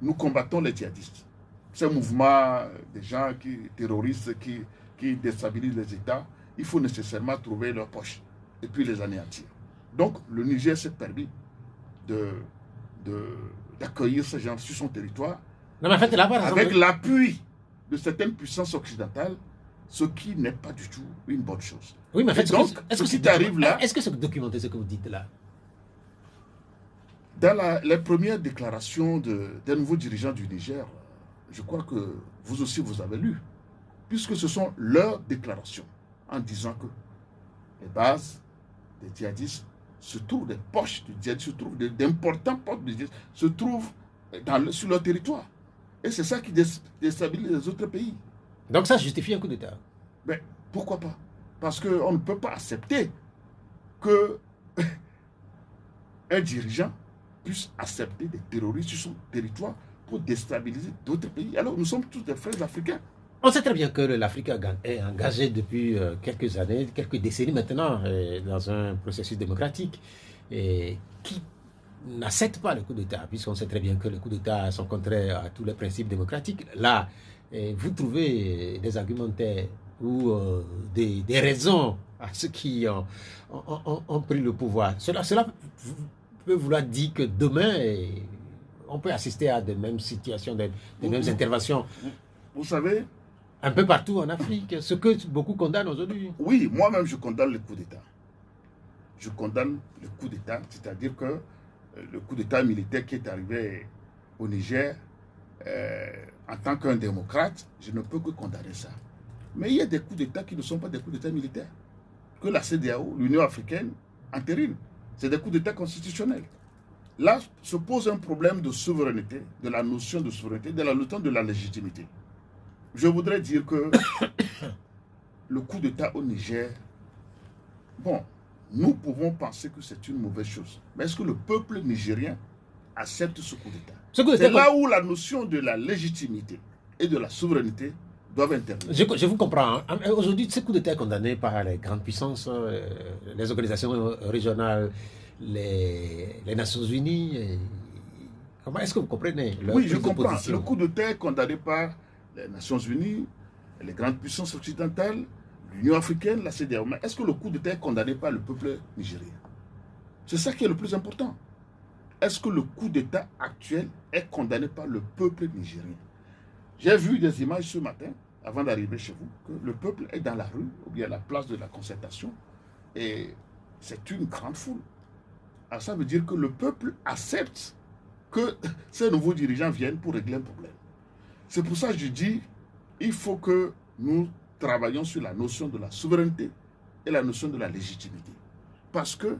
nous combattons les djihadistes. Ces mouvements des gens terroristes qui déstabilisent les États, il faut nécessairement trouver leur poche et puis les anéantir. Donc le Niger s'est permis d'accueillir ces gens sur son territoire. Non, mais en fait, avec l'appui de certaines puissances occidentales, ce qui n'est pas du tout une bonne chose. Oui, mais en fait, est-ce que c'est documenté ce que vous dites là? Dans les premières déclarations des nouveaux dirigeants du Niger, je crois que vous aussi vous avez lu, puisque ce sont leurs déclarations en disant que les bases des djihadistes se trouvent, des poches de djihadistes se trouvent, d'importants postes de djihadistes se trouvent sur leur territoire. Et c'est ça qui déstabilise les autres pays. Donc ça justifie un coup d'État. Mais pourquoi pas? Parce qu'on ne peut pas accepter que un dirigeant puisse accepter des terroristes sur son territoire pour déstabiliser d'autres pays. Alors nous sommes tous des frères africains. On sait très bien que l'Afrique est engagée depuis quelques années, quelques décennies maintenant, dans un processus démocratique et qui n'accepte pas le coup d'État, puisqu'on sait très bien que les coups d'État sont contraires à tous les principes démocratiques. Là, vous trouvez des argumentaires ou des raisons à ceux qui ont pris le pouvoir. Cela peut vouloir dire que demain, on peut assister à de mêmes situations, des mêmes interventions. Vous savez, un peu partout en Afrique, ce que beaucoup condamnent aujourd'hui. Oui, moi-même je condamne le coup d'État. Je condamne le coup d'État, c'est-à-dire que le coup d'État militaire qui est arrivé au Niger, en tant qu'un démocrate, je ne peux que condamner ça. Mais il y a des coups d'État qui ne sont pas des coups d'État militaires. Que la CEDEAO, l'Union africaine, entérine. C'est des coups d'État constitutionnels. Là se pose un problème de souveraineté, de la notion de souveraineté, de la notion de la légitimité. Je voudrais dire que le coup d'État au Niger, bon, nous pouvons penser que c'est une mauvaise chose. Mais est-ce que le peuple nigérien accepte ce coup d'État? C'est là où la notion de la légitimité et de la souveraineté doivent intervenir. Je vous comprends. Aujourd'hui, ce coup d'État est condamné par les grandes puissances, les organisations régionales, les Nations Unies. Comment est-ce que vous comprenez leur Oui, je comprends. Le coup d'État est condamné par les Nations Unies, les grandes puissances occidentales, l'Union africaine, la CEDEAO. Mais est-ce que le coup d'État est condamné par le peuple nigérien? C'est ça qui est le plus important. Est-ce que le coup d'État actuel est condamné par le peuple nigérien? J'ai vu des images ce matin, avant d'arriver chez vous, que le peuple est dans la rue, ou bien à la place de la concertation, et c'est une grande foule. Alors ça veut dire que le peuple accepte que ces nouveaux dirigeants viennent pour régler un problème. C'est pour ça que je dis, il faut que nous travaillions sur la notion de la souveraineté et la notion de la légitimité. Parce que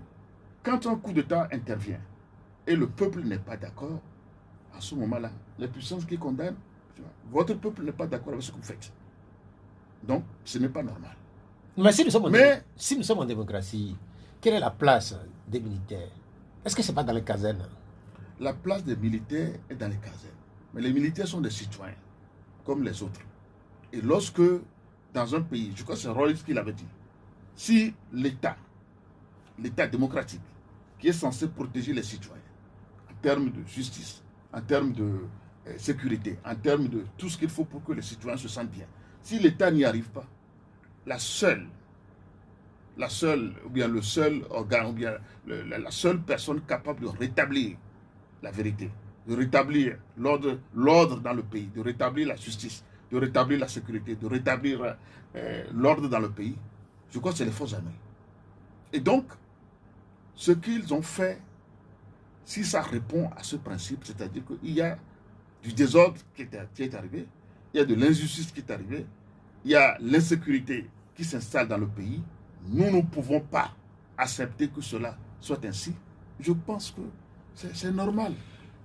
quand un coup d'État intervient et le peuple n'est pas d'accord, à ce moment-là, les puissances qui condamnent, votre peuple n'est pas d'accord avec ce que vous faites. Donc, ce n'est pas normal. Mais si nous sommes en démocratie, quelle est la place des militaires? Est-ce que ce n'est pas dans les casernes? La place des militaires est dans les casernes. Mais les militaires sont des citoyens, comme les autres. Et lorsque, dans un pays, je crois que c'est Royce qui l'avait dit, si l'État démocratique, qui est censé protéger les citoyens, en termes de justice, en termes de sécurité, en termes de tout ce qu'il faut pour que les citoyens se sentent bien, si l'État n'y arrive pas, la seule, ou bien le seul organe, ou bien la seule personne capable de rétablir la vérité, de rétablir l'ordre dans le pays, de rétablir la justice, de rétablir la sécurité, de rétablir l'ordre dans le pays, je crois que c'est les forces armées. Et donc, ce qu'ils ont fait si ça répond à ce principe, c'est-à-dire qu'il y a du désordre qui est arrivé, il y a de l'injustice qui est arrivée, il y a l'insécurité qui s'installe dans le pays, nous ne pouvons pas accepter que cela soit ainsi. Je pense que c'est normal.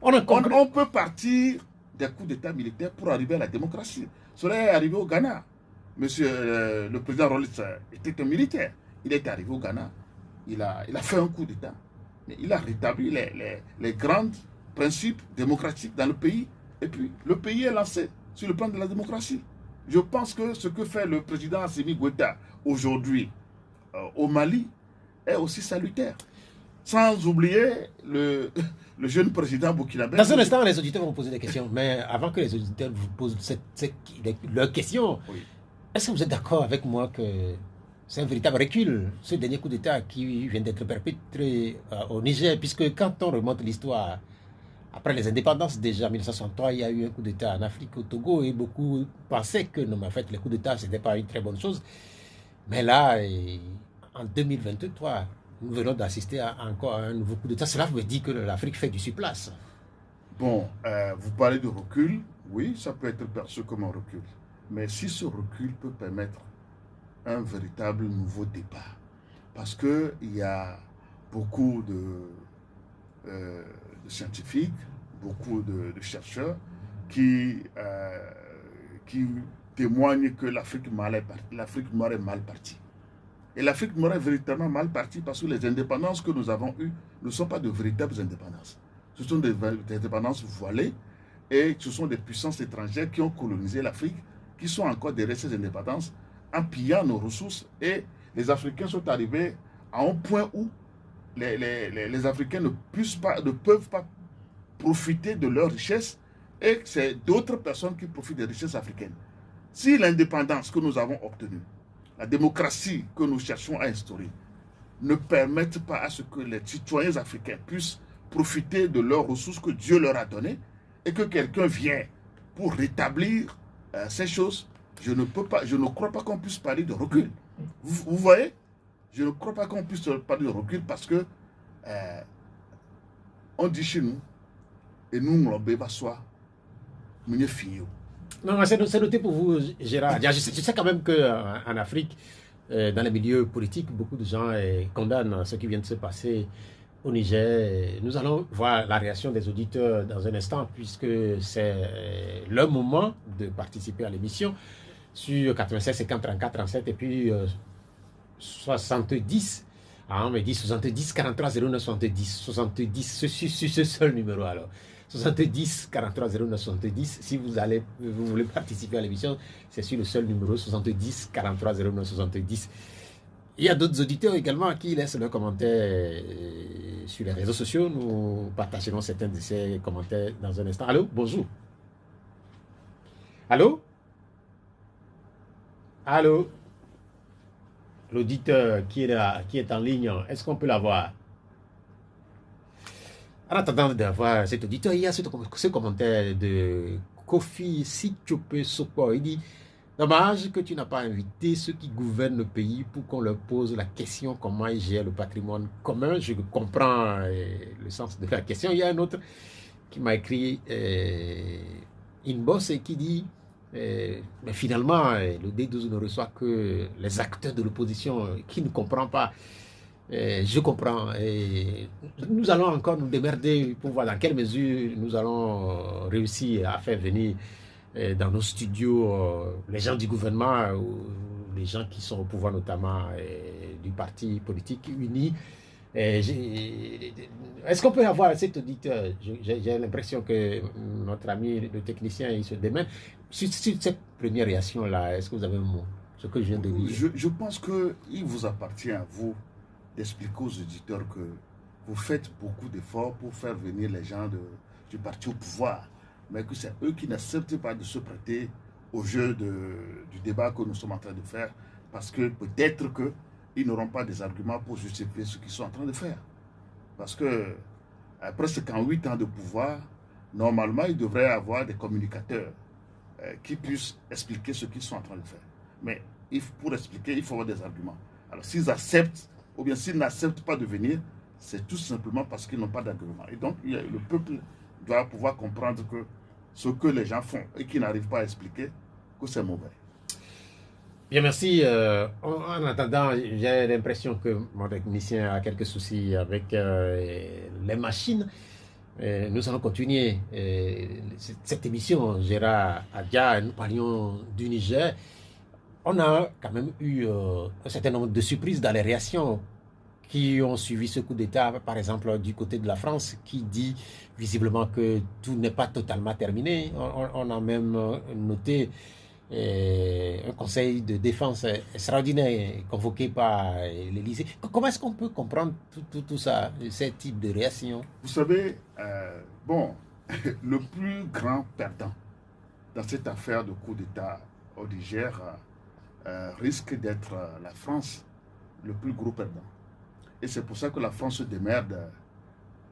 On peut partir des coups d'État militaires pour arriver à la démocratie. Cela est arrivé au Ghana. Monsieur le président Rollins était un militaire. Il est arrivé au Ghana. Il a fait un coup d'État. Mais il a rétabli les grands principes démocratiques dans le pays. Et puis, le pays est lancé sur le plan de la démocratie. Je pense que ce que fait le président Assimi Goïta aujourd'hui au Mali est aussi salutaire. Sans oublier le jeune président burkinabé. Dans un instant, les auditeurs vont poser des questions. Mais avant que les auditeurs vous posent leurs questions, oui. Est-ce que vous êtes d'accord avec moi que c'est un véritable recul, ce dernier coup d'État qui vient d'être perpétré au Niger, puisque quand on remonte l'histoire, après les indépendances déjà en 1963, il y a eu un coup d'État en Afrique, au Togo, et beaucoup pensaient que non, mais en fait, les coups d'État, ce n'était pas une très bonne chose. Mais là, en 2023, nous venons d'assister encore à un nouveau coup d'État. Cela veut dire que l'Afrique fait du surplace. Bon, vous parlez de recul, oui, ça peut être perçu comme un recul. Mais si ce recul peut permettre un véritable nouveau départ, parce qu'il y a beaucoup de scientifiques, beaucoup de chercheurs qui témoignent que l'Afrique noire est mal partie. Et l'Afrique noire est véritablement mal partie parce que les indépendances que nous avons eues ne sont pas de véritables indépendances. Ce sont des indépendances voilées et ce sont des puissances étrangères qui ont colonisé l'Afrique, qui sont encore derrière ces indépendances en pillant nos ressources. Et les Africains sont arrivés à un point où les Africains ne peuvent pas profiter de leurs richesses et c'est d'autres personnes qui profitent des richesses africaines. Si l'indépendance que nous avons obtenue, la démocratie que nous cherchons à instaurer, ne permettent pas à ce que les citoyens africains puissent profiter de leurs ressources que Dieu leur a données et que quelqu'un vient pour rétablir ces choses, je ne crois pas qu'on puisse parler de recul. Vous voyez? Je ne crois pas qu'on puisse parler de recul parce que on dit chez nous, et nous, on va soi, mieux finir. Non, c'est noté pour vous, Gérard. Je sais quand même qu'en Afrique, dans les milieux politiques, beaucoup de gens condamnent ce qui vient de se passer au Niger. Nous allons voir la réaction des auditeurs dans un instant, puisque c'est le moment de participer à l'émission sur 96 50 34 37 et puis 70. On me dit 70 43 09 70. 70, sur ce seul numéro alors. 70 43 09 70. Si vous voulez participer à l'émission, c'est sur le seul numéro 70 43 09 70. Il y a d'autres auditeurs également qui laissent leurs commentaires sur les réseaux sociaux. Nous partagerons certains de ces commentaires dans un instant. Allô, bonjour. Allô? Allô? L'auditeur qui est en ligne, est-ce qu'on peut l'avoir? En attendant d'avoir cet auditeur, il y a ce commentaire de Kofi Sichope Soko. Il dit: dommage que tu n'as pas invité ceux qui gouvernent le pays pour qu'on leur pose la question comment ils gèrent le patrimoine commun. Je comprends le sens de la question. Il y a un autre qui m'a écrit inbox et qui dit mais finalement le D12 ne reçoit que les acteurs de l'opposition qui ne comprennent pas. Je comprends. Et nous allons encore nous démerder pour voir dans quelle mesure nous allons réussir à faire venir dans nos studios les gens du gouvernement ou les gens qui sont au pouvoir, notamment du parti politique uni. Est-ce qu'on peut avoir cet auditeur? J'ai l'impression que notre ami le technicien il se démène. Sur cette première réaction-là, est-ce que vous avez un mot? Ce que je viens de dire. Je pense qu'il vous appartient à vous d'expliquer aux auditeurs que vous faites beaucoup d'efforts pour faire venir les gens du parti au pouvoir, mais que c'est eux qui n'acceptent pas de se prêter au jeu du débat que nous sommes en train de faire, parce que peut-être qu'ils n'auront pas des arguments pour justifier ce qu'ils sont en train de faire. Parce que, presque en 8 ans de pouvoir, normalement, ils devraient avoir des communicateurs qui puissent expliquer ce qu'ils sont en train de faire. Mais pour expliquer, il faut avoir des arguments. Alors, s'ils acceptent, ou bien s'ils n'acceptent pas de venir, c'est tout simplement parce qu'ils n'ont pas d'argument. Et donc, le peuple doit pouvoir comprendre que ce que les gens font et qu'ils n'arrivent pas à expliquer, que c'est mauvais. Bien, merci. En attendant, j'ai l'impression que mon technicien a quelques soucis avec les machines. Nous allons continuer cette émission, Gérard Adja. Nous parlions du Niger. On a quand même eu un certain nombre de surprises dans les réactions qui ont suivi ce coup d'État, par exemple du côté de la France, qui dit visiblement que tout n'est pas totalement terminé. On a même noté un conseil de défense extraordinaire convoqué par l'Élysée. Comment est-ce qu'on peut comprendre tout ça, ces types de réactions? Vous savez, bon, le plus grand perdant dans cette affaire de coup d'État au Niger risque d'être la France, le plus gros perdant. Et c'est pour ça que la France se démerde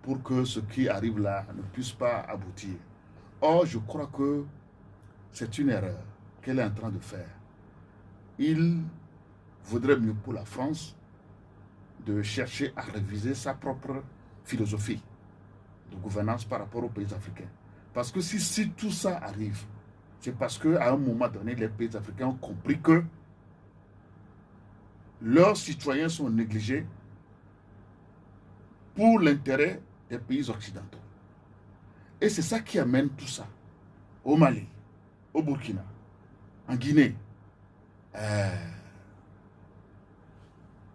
pour que ce qui arrive là ne puisse pas aboutir. Or, je crois que c'est une erreur qu'elle est en train de faire. Il vaudrait mieux pour la France de chercher à réviser sa propre philosophie de gouvernance par rapport aux pays africains. Parce que si tout ça arrive, c'est parce qu'à un moment donné, les pays africains ont compris que leurs citoyens sont négligés pour l'intérêt des pays occidentaux. Et c'est ça qui amène tout ça. Au Mali, au Burkina, en Guinée.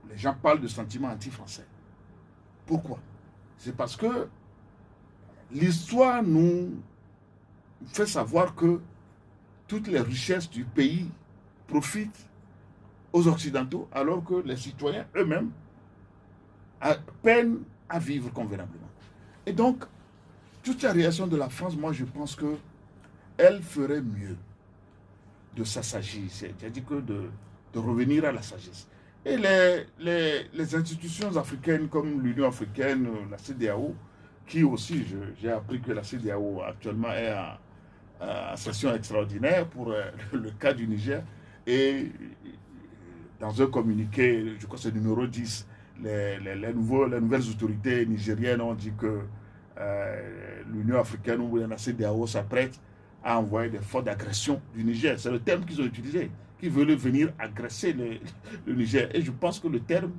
Les gens parlent de sentiments anti-français. Pourquoi? C'est parce que l'histoire nous fait savoir que toutes les richesses du pays profitent aux Occidentaux, alors que les citoyens eux-mêmes peinent à vivre convenablement. Et donc, toute la réaction de la France, moi je pense qu'elle ferait mieux de s'assagir, c'est-à-dire que de revenir à la sagesse. Et les institutions africaines comme l'Union africaine, la CEDEAO, qui aussi, j'ai appris que la CEDEAO actuellement est en session extraordinaire pour le cas du Niger, et dans un communiqué, je crois que c'est le numéro 10, les nouvelles autorités nigériennes ont dit que l'Union africaine ou la CEDEAO s'apprête à envoyer des forces d'agression du Niger. C'est le terme qu'ils ont utilisé, qui veulent venir agresser le Niger. Et je pense que le terme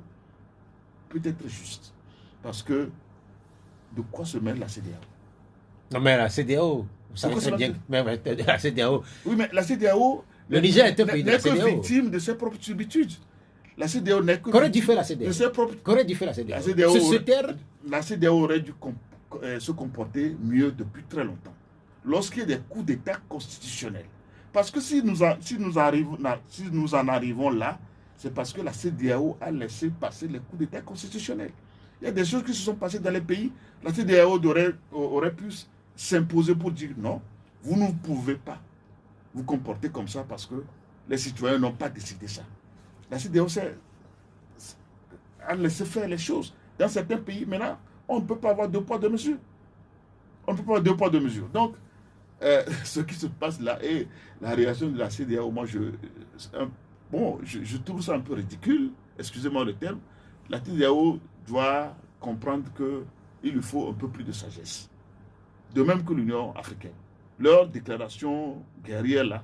peut être juste. Parce que de quoi se mêle la CEDEAO? Non, mais la CEDEAO, vous savez très bien, mais la CEDEAO... Oui, mais la CEDEAO... Le Niger est un pays de la CEDEAO. N'est que victime de ses propres subitudes. La CEDEAO n'est que... Qu'aurait dû faire la CEDEAO? De ses propres... Qu'aurait dû faire la CEDEAO? La CEDEAO aurait dû se comporter mieux depuis très longtemps. Lorsqu'il y a des coups d'État constitutionnels. Parce que si nous en arrivons là, c'est parce que la CEDEAO a laissé passer les coups d'État constitutionnels. Il y a des choses qui se sont passées dans les pays. La CEDEAO aurait pu s'imposer pour dire non, vous ne pouvez pas vous comporter comme ça parce que les citoyens n'ont pas décidé ça. La CEDEAO a laissé faire les choses. Dans certains pays, maintenant, on ne peut pas avoir deux poids, deux mesures. On ne peut pas avoir deux poids, deux mesures. Donc, ce qui se passe là et la réaction de la CEDEAO, moi, je trouve ça un peu ridicule. Excusez-moi le terme. La CEDEAO doit comprendre qu'il lui faut un peu plus de sagesse. De même que l'Union africaine. Leur déclaration guerrière là,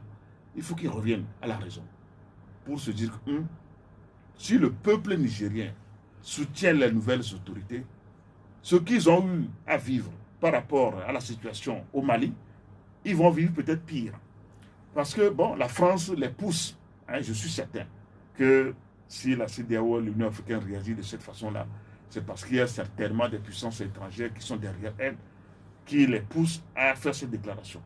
il faut qu'ils reviennent à la raison. Pour se dire que si le peuple nigérien soutient les nouvelles autorités, ce qu'ils ont eu à vivre par rapport à la situation au Mali, ils vont vivre peut-être pire. Parce que, bon, la France les pousse. Hein, je suis certain que si la CEDEAO, l'Union africaine réagit de cette façon-là, c'est parce qu'il y a certainement des puissances étrangères qui sont derrière elles, qui les poussent à faire ces déclarations.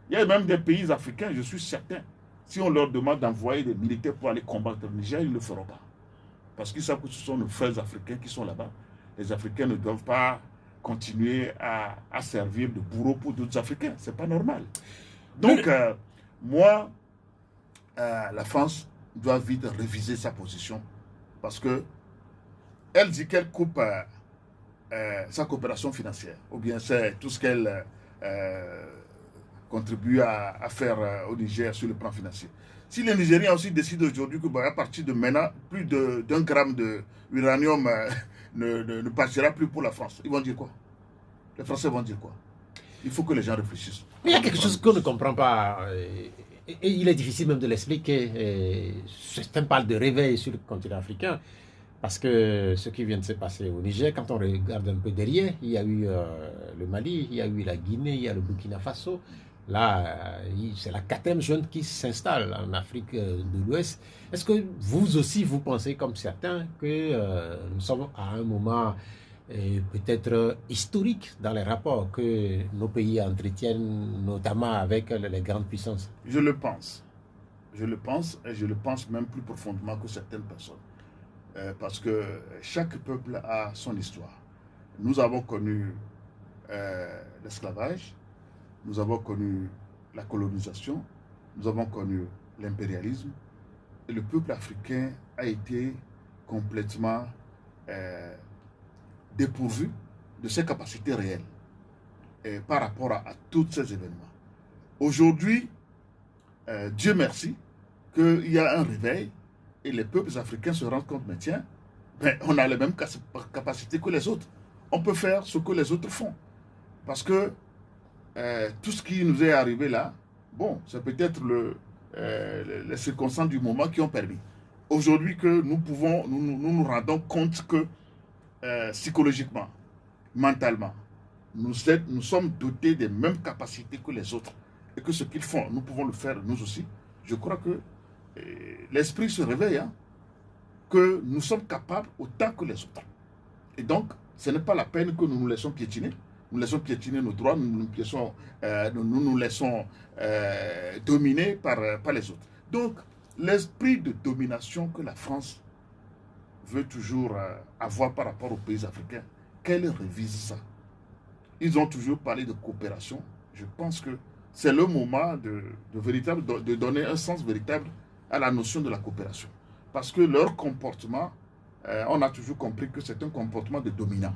Il y a même des pays africains, je suis certain, si on leur demande d'envoyer des militaires pour aller combattre le Niger, ils ne le feront pas. Parce qu'ils savent que ce sont nos frères africains qui sont là-bas. Les Africains ne doivent pas continuer à servir de bourreau pour d'autres Africains. Ce n'est pas normal. Donc, moi, la France doit vite réviser sa position parce que elle dit qu'elle coupe sa coopération financière, ou bien c'est tout ce qu'elle contribue à faire au Niger sur le plan financier. Si les Nigériens aussi décident aujourd'hui que à partir de maintenant, plus d'1 gramme d'uranium ne partira plus pour la France, ils vont dire quoi? Les Français vont dire quoi? Il faut que les gens réfléchissent. Mais il y a quelque chose qu'on ne comprend pas. Et il est difficile même de l'expliquer. Certains parlent de réveil sur le continent africain. Parce que ce qui vient de se passer au Niger, quand on regarde un peu derrière, il y a eu le Mali, il y a eu la Guinée, il y a le Burkina Faso. Là, c'est la 4e junte qui s'installe en Afrique de l'Ouest. Est-ce que vous aussi, vous pensez comme certains que nous sommes à un moment peut-être historique dans les rapports que nos pays entretiennent, notamment avec les grandes puissances? Je le pense. Je le pense, et je le pense même plus profondément que certaines personnes. Parce que chaque peuple a son histoire. Nous avons connu l'esclavage, nous avons connu la colonisation, nous avons connu l'impérialisme, et le peuple africain a été complètement dépourvu de ses capacités réelles par rapport à tous ces événements. Aujourd'hui, Dieu merci qu'il y a un réveil et les peuples africains se rendent compte, mais tiens, on a les mêmes capacités que les autres. On peut faire ce que les autres font. Parce que tout ce qui nous est arrivé là, bon, c'est peut-être les circonstances du moment qui ont permis. Aujourd'hui que nous rendons compte que psychologiquement, mentalement, nous sommes dotés des mêmes capacités que les autres. Et que ce qu'ils font, nous pouvons le faire nous aussi. Je crois que l'esprit se réveille, hein, que nous sommes capables autant que les autres. Et donc, ce n'est pas la peine que nous nous laissons piétiner. Nous laissons piétiner nos droits, nous nous laissons dominer par les autres. Donc, l'esprit de domination que la France veut toujours avoir par rapport aux pays africains, qu'elle révise ça. Ils ont toujours parlé de coopération. Je pense que c'est le moment de donner un sens véritable à la notion de la coopération. Parce que leur comportement, on a toujours compris que c'est un comportement de dominant.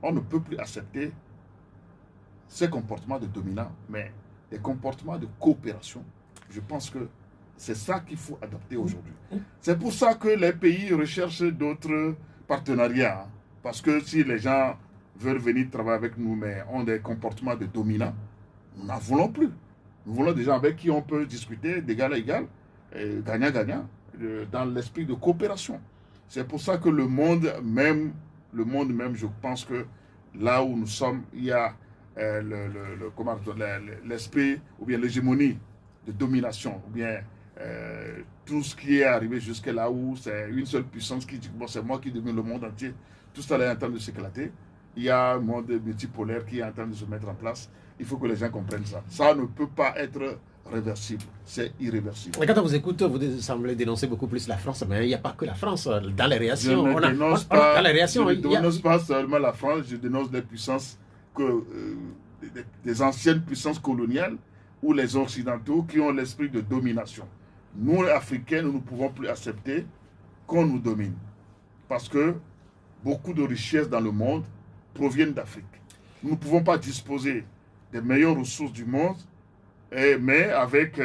On ne peut plus accepter ces comportements de dominant, mais des comportements de coopération. Je pense que c'est ça qu'il faut adopter aujourd'hui. C'est pour ça que les pays recherchent d'autres partenariats. Hein. Parce que si les gens veulent venir travailler avec nous, mais ont des comportements de dominant, nous n'en voulons plus. Nous voulons des gens avec qui on peut discuter d'égal à égal, gagnant-gagnant, dans l'esprit de coopération. C'est pour ça que le monde même, je pense que là où nous sommes, il y a l'esprit ou bien l'hégémonie de domination, ou bien tout ce qui est arrivé jusqu'à là où c'est une seule puissance qui dit bon, c'est moi qui domine le monde entier. Tout ça est en train de s'éclater. Il y a un monde multipolaire qui est en train de se mettre en place. Il faut que les gens comprennent ça. Ça ne peut pas être réversible. C'est irréversible. Et quand on vous écoute, vous semblez dénoncer beaucoup plus la France, mais il n'y a pas que la France. Dans les réactions, je ne dénonce pas seulement la France, je dénonce les puissances, des anciennes puissances coloniales ou les Occidentaux qui ont l'esprit de domination. Nous, les Africains, nous ne pouvons plus accepter qu'on nous domine. Parce que beaucoup de richesses dans le monde proviennent d'Afrique. Nous ne pouvons pas disposer des meilleures ressources du monde, mais avec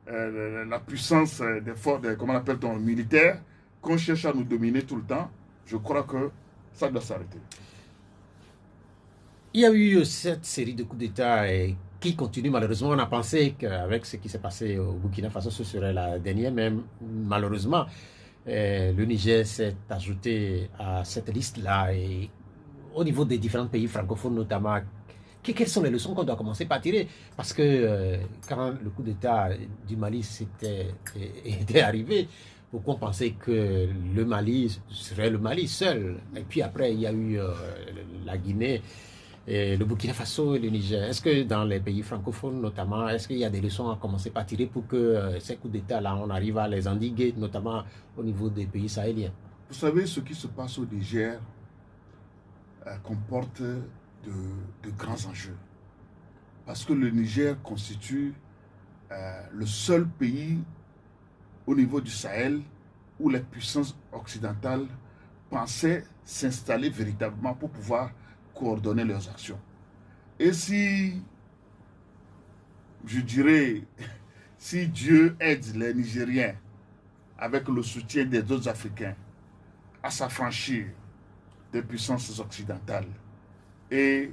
la puissance des forces, comment on appelle militaires, qu'on cherche à nous dominer tout le temps. Je crois que ça doit s'arrêter. Il y a eu cette série de coups d'État qui continue. Malheureusement, on a pensé qu'avec ce qui s'est passé au Burkina Faso, ce serait la dernière, mais malheureusement, le Niger s'est ajouté à cette liste-là. Et au niveau des différents pays francophones notamment, quelles sont les leçons qu'on doit commencer par tirer? Parce que quand le coup d'État du Mali était arrivé, beaucoup pensaient que le Mali serait le Mali seul. Et puis après, il y a eu la Guinée, et le Burkina Faso et le Niger. Est-ce que dans les pays francophones notamment, est-ce qu'il y a des leçons à commencer par tirer pour que ces coups d'État-là, on arrive à les endiguer, notamment au niveau des pays sahéliens? Vous savez, ce qui se passe au Niger comporte de grands enjeux. Parce que le Niger constitue le seul pays au niveau du Sahel où les puissances occidentales pensaient s'installer véritablement pour pouvoir coordonner leurs actions. Et si, je dirais, si Dieu aide les Nigériens avec le soutien des autres Africains à s'affranchir des puissances occidentales et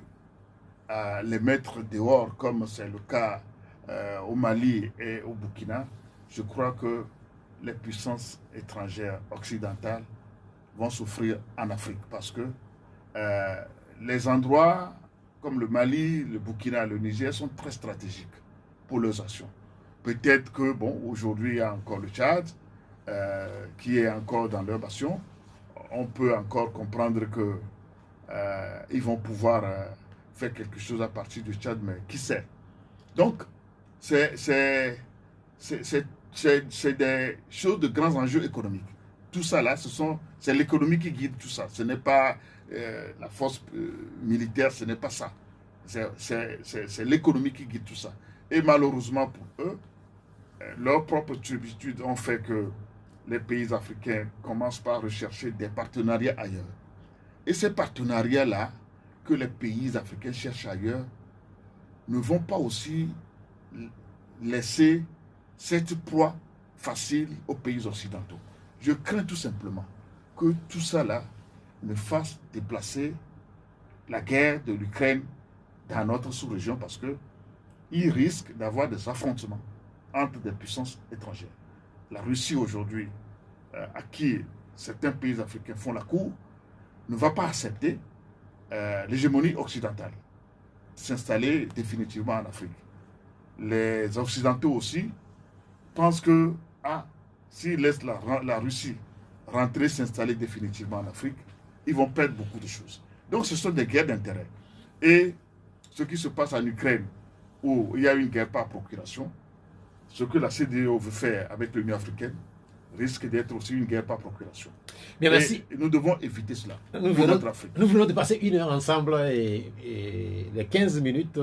à les mettre dehors, comme c'est le cas au Mali et au Burkina, je crois que les puissances étrangères occidentales vont souffrir en Afrique parce que les endroits comme le Mali, le Burkina, le Niger sont très stratégiques pour leurs actions. Peut-être que, bon, aujourd'hui, il y a encore le Tchad qui est encore dans leur bastion. On peut encore comprendre que ils vont pouvoir faire quelque chose à partir du Tchad, mais qui sait? Donc, c'est des choses de grands enjeux économiques. Tout ça là, c'est l'économie qui guide tout ça. Ce n'est pas la force militaire, ce n'est pas ça. C'est l'économie qui guide tout ça. Et malheureusement pour eux, leurs propres turpitudes ont fait que les pays africains commencent par rechercher des partenariats ailleurs. Et ces partenariats-là, que les pays africains cherchent ailleurs, ne vont pas aussi laisser cette proie facile aux pays occidentaux. Je crains tout simplement que tout ça là ne fasse déplacer la guerre de l'Ukraine dans notre sous-région parce qu'il risque d'avoir des affrontements entre des puissances étrangères. La Russie aujourd'hui, à qui certains pays africains font la cour, ne va pas accepter l'hégémonie occidentale, s'installer définitivement en Afrique. Les Occidentaux aussi pensent que s'ils laissent la Russie rentrer, s'installer définitivement en Afrique, ils vont perdre beaucoup de choses. Donc ce sont des guerres d'intérêt. Et ce qui se passe en Ukraine, où il y a une guerre par procuration, ce que la CEDEAO veut faire avec l'Union africaine, risque d'être aussi une guerre par procuration. Bien, merci. Et nous devons éviter cela nous venons de passer 1 heure ensemble et les 15 minutes,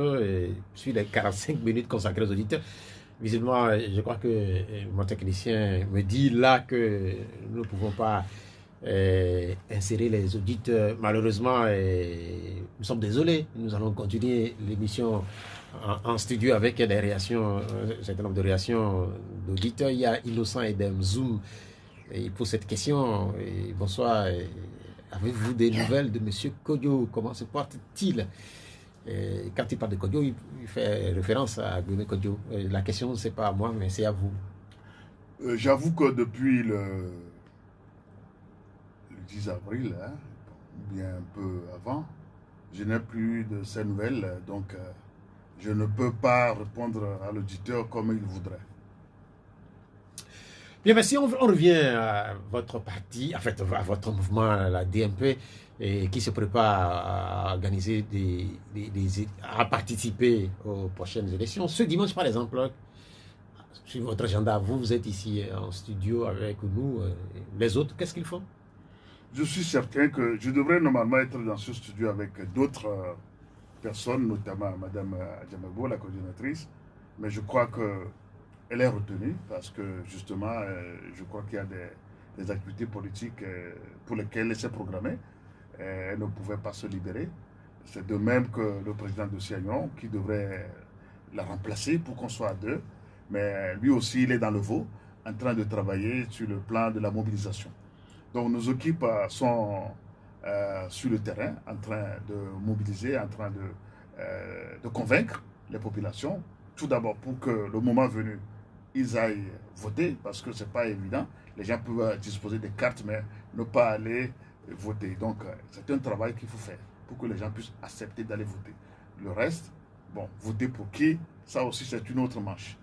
sur les 45 minutes consacrées aux auditeurs. Visiblement, je crois que mon technicien me dit là que nous ne pouvons pas insérer les auditeurs. Malheureusement, nous sommes désolés. Nous allons continuer l'émission en studio avec des réactions, un certain nombre de réactions d'auditeurs. Il y a Innocent Edem Zoom et pour cette question. Bonsoir. Avez-vous des nouvelles de M. Kodjo? Comment se porte-t-il? Quand il parle de Kodjo, il fait référence à Guémé Kodjo. La question, ce n'est pas à moi, mais c'est à vous. J'avoue que depuis le 10 avril, bien un peu avant, je n'ai plus de ces nouvelles, donc je ne peux pas répondre à l'auditeur comme il voudrait. Bien, merci. On revient à votre parti, en fait, à votre mouvement, la DMP, qui se prépare à organiser à participer aux prochaines élections. Ce dimanche, par exemple, sur votre agenda, vous êtes ici en studio avec nous. Les autres, qu'est-ce qu'ils font? Je suis certain que je devrais normalement être dans ce studio avec d'autres personnes, notamment Mme Adjamabo, la coordinatrice, mais je crois qu'elle est retenue parce que justement, je crois qu'il y a des activités politiques pour lesquelles elle s'est programmée. Elle ne pouvait pas se libérer. C'est de même que le président de Siagnon qui devrait la remplacer pour qu'on soit à deux. Mais lui aussi, il est dans le veau, en train de travailler sur le plan de la mobilisation. Donc nos équipes sont sur le terrain, en train de mobiliser, en train de convaincre les populations. Tout d'abord pour que le moment venu, ils aillent voter, parce que ce n'est pas évident. Les gens peuvent disposer des cartes, mais ne pas aller voter. Donc c'est un travail qu'il faut faire pour que les gens puissent accepter d'aller voter. Le reste, bon, voter pour qui, ça aussi c'est une autre manche.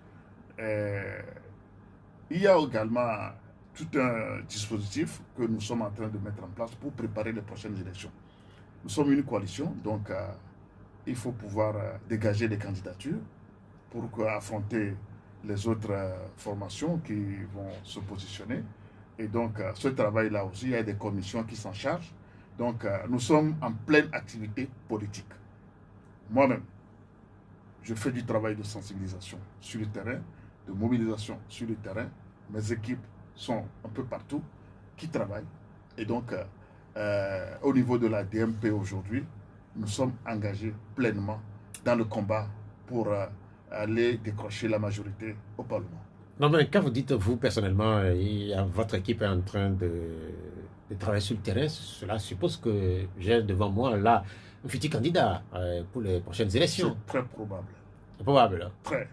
Il y a également tout un dispositif que nous sommes en train de mettre en place pour préparer les prochaines élections. Nous sommes une coalition, donc il faut pouvoir dégager des candidatures pour affronter les autres formations qui vont se positionner. Et donc ce travail-là aussi, il y a des commissions qui s'en chargent. Donc nous sommes en pleine activité politique. Moi-même, je fais du travail de sensibilisation sur le terrain, de mobilisation sur le terrain. Mes équipes sont un peu partout, qui travaillent. Et donc, au niveau de la DMP aujourd'hui, nous sommes engagés pleinement dans le combat pour aller décrocher la majorité au Parlement. Non, mais quand vous dites vous personnellement, votre équipe est en train de travailler sur le terrain, cela suppose que j'ai devant moi là un futur candidat pour les prochaines élections. C'est très probable. C'est probable, hein? Très,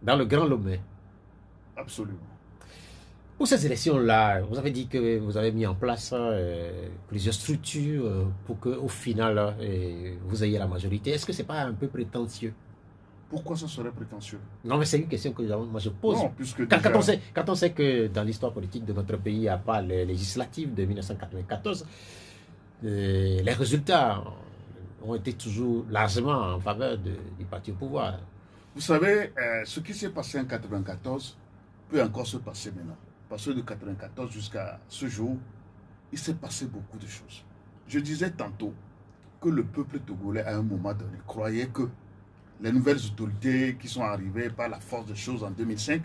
Dans le Grand Lomé. absolument. Pour ces élections-là, vous avez dit que vous avez mis en place plusieurs structures pour qu'au final, vous ayez la majorité. Est-ce que ce n'est pas un peu prétentieux? Pourquoi ça serait prétentieux? Non, mais c'est une question que moi je pose. Non, puisque Quand déjà... on sait que dans l'histoire politique de notre pays, à part les législatives de 1994, les résultats ont été toujours largement en faveur du parti au pouvoir. Vous savez, ce qui s'est passé en 1994 peut encore se passer maintenant. Parce que de 1994 jusqu'à ce jour, il s'est passé beaucoup de choses. Je disais tantôt que le peuple togolais, à un moment donné, croyait que les nouvelles autorités qui sont arrivées par la force des choses en 2005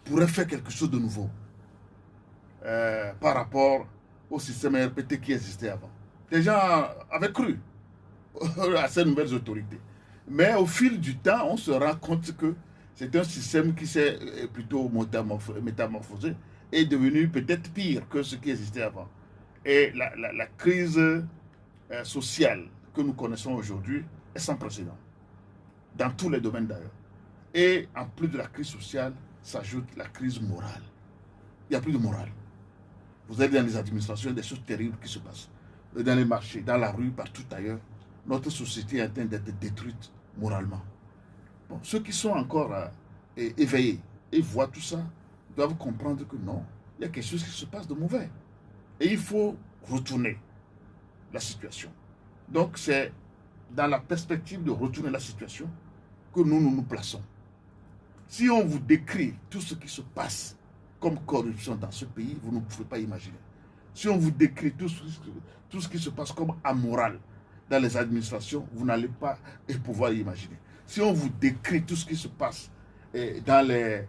pourraient faire quelque chose de nouveau par rapport au système RPT qui existait avant. Les gens avaient cru à ces nouvelles autorités. Mais au fil du temps, on se rend compte que c'est un système qui s'est plutôt métamorphosé et devenu peut-être pire que ce qui existait avant. Et la crise sociale que nous connaissons aujourd'hui est sans précédent, dans tous les domaines d'ailleurs. Et en plus de la crise sociale, s'ajoute la crise morale. Il n'y a plus de morale. Vous êtes dans les administrations, des choses terribles qui se passent. Dans les marchés, dans la rue, partout ailleurs. Notre société est en train d'être détruite moralement. Bon, ceux qui sont encore éveillés et voient tout ça doivent comprendre que non, il y a quelque chose qui se passe de mauvais. Et il faut retourner la situation. Donc c'est dans la perspective de retourner la situation que nous plaçons. Si on vous décrit tout ce qui se passe comme corruption dans ce pays, vous ne pouvez pas imaginer. Si on vous décrit tout ce qui se passe comme amoral dans les administrations, vous n'allez pas pouvoir imaginer. Si on vous décrit tout ce qui se passe dans les,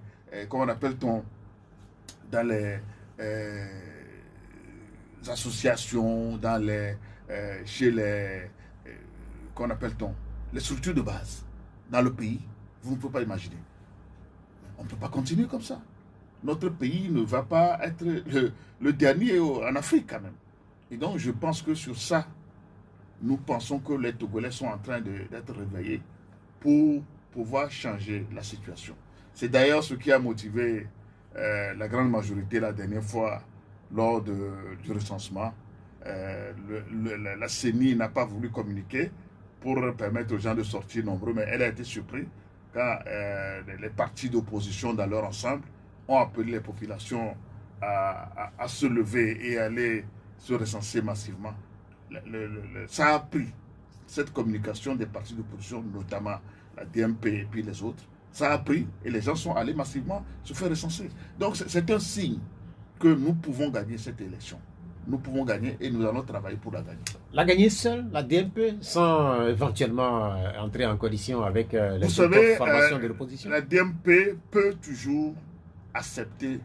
comment appelle-t-on, dans les associations, dans les, chez les, comment appelle-t-on, les structures de base dans le pays, vous ne pouvez pas imaginer. On ne peut pas continuer comme ça. Notre pays ne va pas être le dernier en Afrique quand même. Et donc je pense que sur ça, nous pensons que les Togolais sont en train d'être réveillés pour pouvoir changer la situation. C'est d'ailleurs ce qui a motivé la grande majorité la dernière fois lors du recensement. La CENI n'a pas voulu communiquer pour permettre aux gens de sortir nombreux, mais elle a été surprise quand les partis d'opposition dans leur ensemble ont appelé les populations à se lever et aller se recenser massivement. Ça a pris, cette communication des partis d'opposition, notamment la DMP et puis les autres, ça a pris et les gens sont allés massivement se faire recenser. Donc c'est un signe que nous pouvons gagner cette élection. Nous pouvons gagner et nous allons travailler pour la gagner. La gagner seule, la DMP, sans éventuellement entrer en coalition avec les formations de l'opposition? La DMP peut toujours accepter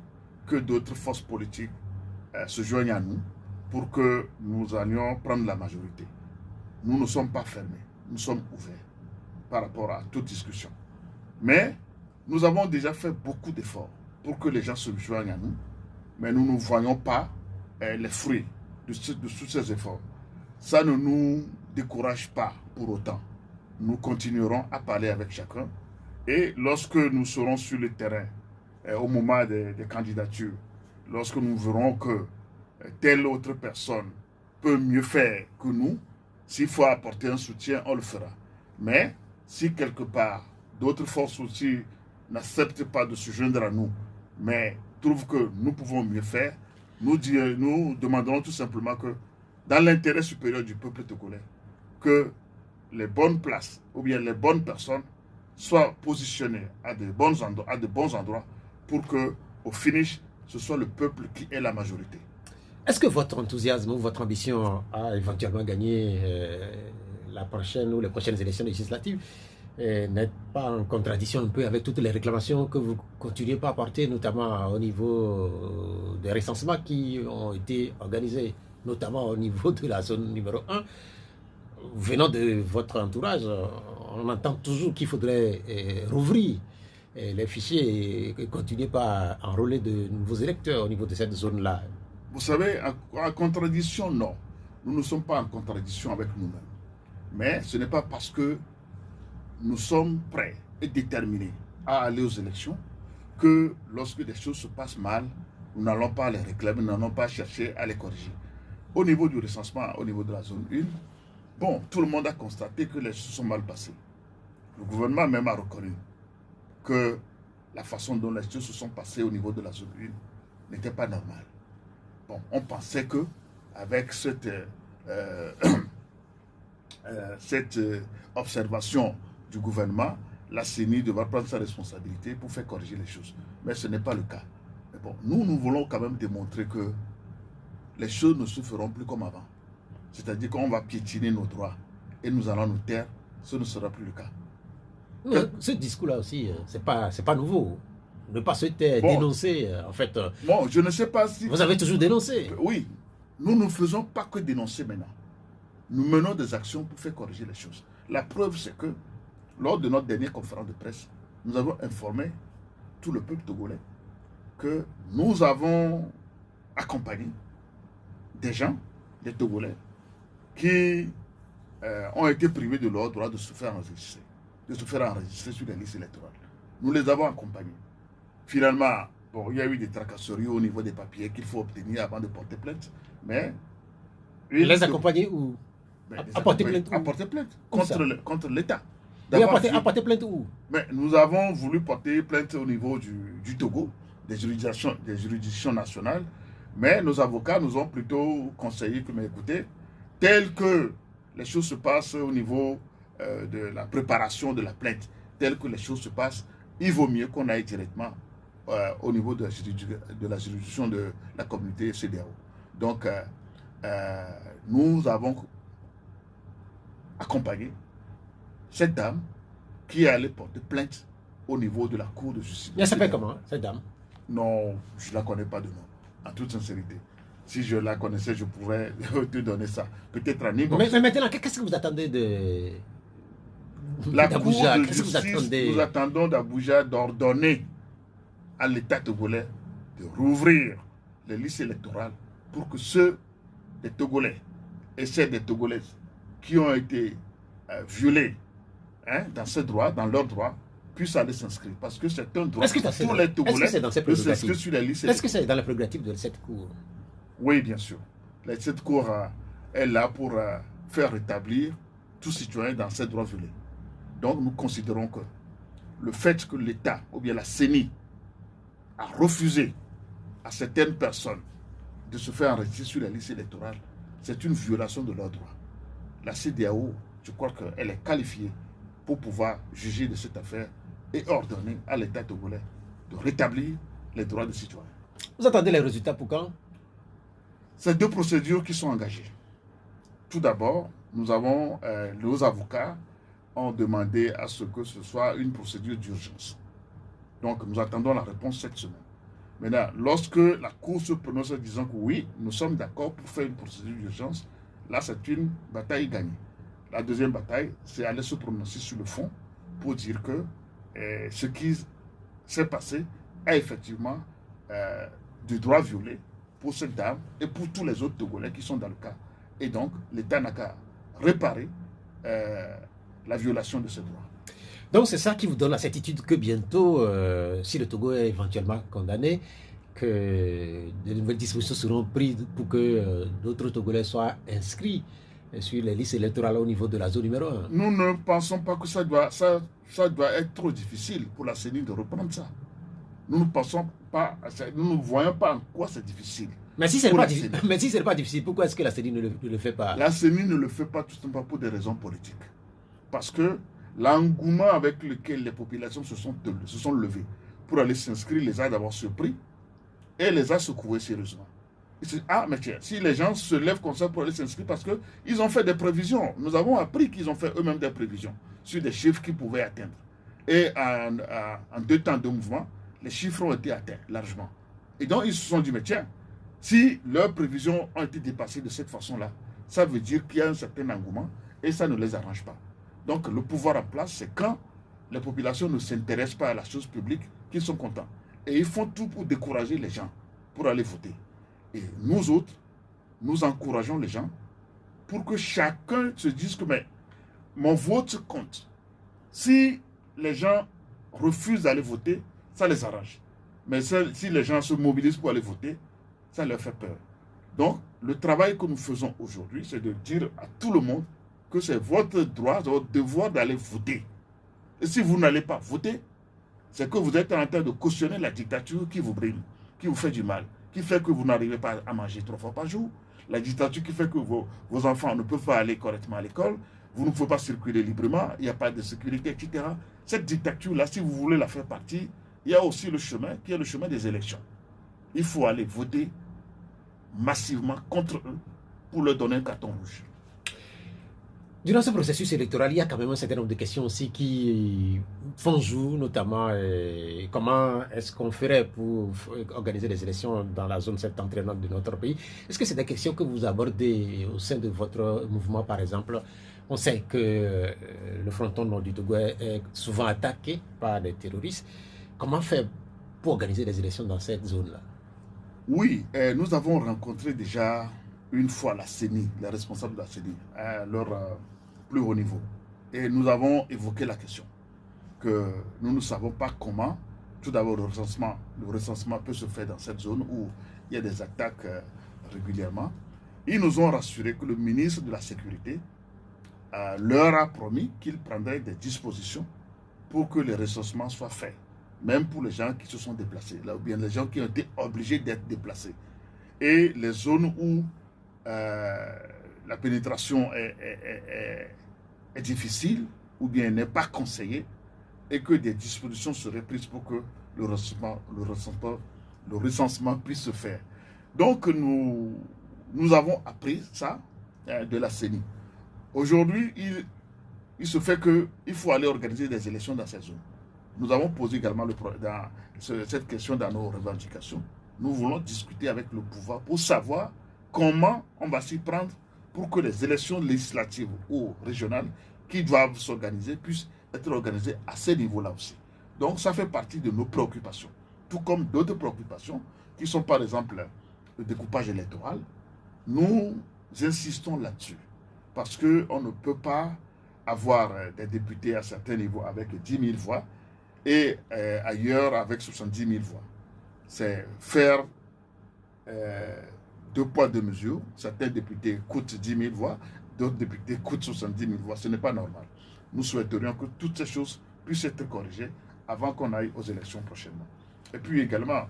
que d'autres forces politiques se joignent à nous pour que nous allions prendre la majorité. Nous ne sommes pas fermés, nous sommes ouverts par rapport à toute discussion. Mais nous avons déjà fait beaucoup d'efforts pour que les gens se joignent à nous, mais nous ne voyons pas les fruits de tous ces efforts. Ça ne nous décourage pas pour autant. Nous continuerons à parler avec chacun et lorsque nous serons sur le terrain, au moment des candidatures, lorsque nous verrons que telle autre personne peut mieux faire que nous, s'il faut apporter un soutien, on le fera. Mais si quelque part, d'autres forces aussi n'acceptent pas de se joindre à nous, mais trouvent que nous pouvons mieux faire, nous demanderons tout simplement que, dans l'intérêt supérieur du peuple togolais, que les bonnes places ou bien les bonnes personnes soient positionnées à de bons endroits pour que, au finish, ce soit le peuple qui ait la majorité. Est-ce que votre enthousiasme ou votre ambition à éventuellement gagner la prochaine ou les prochaines élections législatives n'est pas en contradiction un peu avec toutes les réclamations que vous continuez pas à porter, notamment au niveau des recensements qui ont été organisés, notamment au niveau de la zone numéro 1? Venant de votre entourage, on entend toujours qu'il faudrait rouvrir les fichiers et continuer pas à enrôler de nouveaux électeurs au niveau de cette zone-là. Vous savez, en contradiction, non. Nous ne sommes pas en contradiction avec nous-mêmes. Mais ce n'est pas parce que nous sommes prêts et déterminés à aller aux élections que lorsque des choses se passent mal, nous n'allons pas les réclamer, nous n'allons pas chercher à les corriger. Au niveau du recensement, au niveau de la zone 1, bon, tout le monde a constaté que les choses sont mal passées. Le gouvernement même a reconnu que la façon dont les choses se sont passées au niveau de la zone 1 n'était pas normale. Bon, on pensait que avec cette observation du gouvernement, la CENI devra prendre sa responsabilité pour faire corriger les choses. Mais ce n'est pas le cas. Mais bon, nous voulons quand même démontrer que les choses ne se feront plus comme avant. C'est-à-dire qu'on va piétiner nos droits et nous allons nous taire. Ce ne sera plus le cas. Non, ce discours-là aussi, c'est pas nouveau. Ne pas se taire, Bon. dénoncer, en fait. Bon, je ne sais pas si... Vous avez toujours dénoncé. Oui, nous ne faisons pas que dénoncer maintenant. Nous menons des actions pour faire corriger les choses. La preuve, c'est que lors de notre dernière conférence de presse, nous avons informé tout le peuple togolais que nous avons accompagné des gens, des Togolais, qui ont été privés de leur droit de se faire enregistrer sur les listes électorales. Nous les avons accompagnés. Finalement, bon, il y a eu des tracasseries au niveau des papiers qu'il faut obtenir avant de porter plainte, mais... Les accompagner où? À porter plainte où? À porter plainte Où ça? contre l'État. Oui, à porter plainte où? Mais nous avons voulu porter plainte au niveau du Togo, des juridictions nationales, mais nos avocats nous ont plutôt conseillé que, mais écoutez, tel que les choses se passent au niveau de la préparation de la plainte, tel que les choses se passent, il vaut mieux qu'on aille directement au niveau de la juridiction de la communauté CEDEAO. Donc, nous avons accompagné cette dame qui est allée porter plainte au niveau de la Cour de justice. Elle s'appelle comment, cette dame? Non, je ne la connais pas de nom, en toute sincérité. Si je la connaissais, je pourrais te donner ça. Peut-être à Nîmes. Mais maintenant, qu'est-ce que vous attendez de... La Cour d'Abuja? de Qu'est-ce que vous justice, attendez? nous attendons d'Abuja d'ordonner à l'État togolais de rouvrir les listes électorales pour que ceux des Togolais et celles des Togolaises qui ont été violés dans ces droits, dans leurs droits, puissent aller s'inscrire. Parce que c'est un droit pour tous les Togolais de s'inscrire sur les listes électorales. Est-ce que c'est dans la prérogative de cette Cour? Oui, bien sûr. Cette Cour est là pour faire rétablir tout citoyen dans ses droits violés. Donc nous considérons que le fait que l'État, ou bien la CENI, a refusé à certaines personnes de se faire enregistrer sur la liste électorale, c'est une violation de leurs droits. La CEDEAO, je crois qu'elle est qualifiée pour pouvoir juger de cette affaire et ordonner à l'État togolais de rétablir les droits des citoyens. Vous attendez les résultats pour quand? C'est deux procédures qui sont engagées. Tout d'abord, nos avocats ont demandé à ce que ce soit une procédure d'urgence. Donc, nous attendons la réponse cette semaine. Maintenant, lorsque la Cour se prononce en disant que oui, nous sommes d'accord pour faire une procédure d'urgence, là, c'est une bataille gagnée. La deuxième bataille, c'est aller se prononcer sur le fond pour dire que ce qui s'est passé est effectivement du droit violé pour cette dame et pour tous les autres Togolais qui sont dans le cas. Et donc, l'État n'a qu'à réparer la violation de ces droits. Donc c'est ça qui vous donne la certitude que bientôt, si le Togo est éventuellement condamné, que de nouvelles dispositions seront prises pour que d'autres Togolais soient inscrits sur les listes électorales au niveau de la zone numéro 1. Nous ne pensons pas que ça doit être trop difficile pour la CENI de reprendre ça. Nous ne pensons pas, nous ne voyons pas en quoi c'est difficile. Mais si ce n'est pas difficile, pourquoi est-ce que la CENI ne le fait pas? La CENI ne le fait pas tout simplement pour des raisons politiques. Parce que l'engouement avec lequel les populations se sont levées pour aller s'inscrire les a d'abord surpris et les a secoués sérieusement. Ah, mais tiens, si les gens se lèvent comme ça pour aller s'inscrire parce qu'ils ont fait des prévisions, nous avons appris qu'ils ont fait eux-mêmes des prévisions sur des chiffres qu'ils pouvaient atteindre. Et en 2 temps de mouvement, les chiffres ont été atteints largement. Et donc, ils se sont dit, mais tiens, si leurs prévisions ont été dépassées de cette façon-là, ça veut dire qu'il y a un certain engouement et ça ne les arrange pas. Donc, le pouvoir en place, c'est quand les populations ne s'intéressent pas à la chose publique qu'ils sont contents. Et ils font tout pour décourager les gens pour aller voter. Et nous autres, nous encourageons les gens pour que chacun se dise que mais, mon vote compte. Si les gens refusent d'aller voter, ça les arrange. Mais si les gens se mobilisent pour aller voter, ça leur fait peur. Donc, le travail que nous faisons aujourd'hui, c'est de dire à tout le monde que c'est votre droit, votre devoir d'aller voter. Et si vous n'allez pas voter, c'est que vous êtes en train de cautionner la dictature qui vous brime, qui vous fait du mal, qui fait que vous n'arrivez pas à manger 3 fois par jour, la dictature qui fait que vos enfants ne peuvent pas aller correctement à l'école, vous ne pouvez pas circuler librement, il n'y a pas de sécurité, etc. Cette dictature-là, si vous voulez la faire partie, il y a aussi le chemin qui est le chemin des élections. Il faut aller voter massivement contre eux pour leur donner un carton rouge. Durant ce processus électoral, il y a quand même un certain nombre de questions aussi qui font jour, notamment comment est-ce qu'on ferait pour organiser les élections dans la zone septentrionale de notre pays. Est-ce que c'est des questions que vous abordez au sein de votre mouvement, par exemple? On sait que le fronton nord du Togo est souvent attaqué par des terroristes. Comment faire pour organiser les élections dans cette zone-là? Oui, nous avons rencontré déjà une fois la CENI, les responsables de la CENI, à leur plus haut niveau. Et nous avons évoqué la question que nous ne savons pas comment, tout d'abord, le recensement peut se faire dans cette zone où il y a des attaques régulièrement. Ils nous ont rassuré que le ministre de la Sécurité leur a promis qu'il prendrait des dispositions pour que les recensements soient faits, même pour les gens qui se sont déplacés, là, ou bien les gens qui ont été obligés d'être déplacés. Et les zones où la pénétration est difficile ou bien n'est pas conseillée et que des dispositions seraient prises pour que le recensement puisse se faire. Donc nous avons appris ça de la CENI. Aujourd'hui, il se fait qu'il faut aller organiser des élections dans cette zone. Nous avons posé également cette question dans nos revendications. Nous voulons discuter avec le pouvoir pour savoir comment on va s'y prendre pour que les élections législatives ou régionales qui doivent s'organiser puissent être organisées à ce niveau-là aussi. Donc ça fait partie de nos préoccupations. Tout comme d'autres préoccupations qui sont par exemple le découpage électoral. Nous insistons là-dessus parce qu'on ne peut pas avoir des députés à certains niveaux avec 10 000 voix et ailleurs avec 70 000 voix. C'est faire 2 poids 2 mesures. Certains députés coûtent 10 000 voix, d'autres députés coûtent 70 000 voix. Ce n'est pas normal. Nous souhaiterions que toutes ces choses puissent être corrigées avant qu'on aille aux élections prochainement. Et puis également,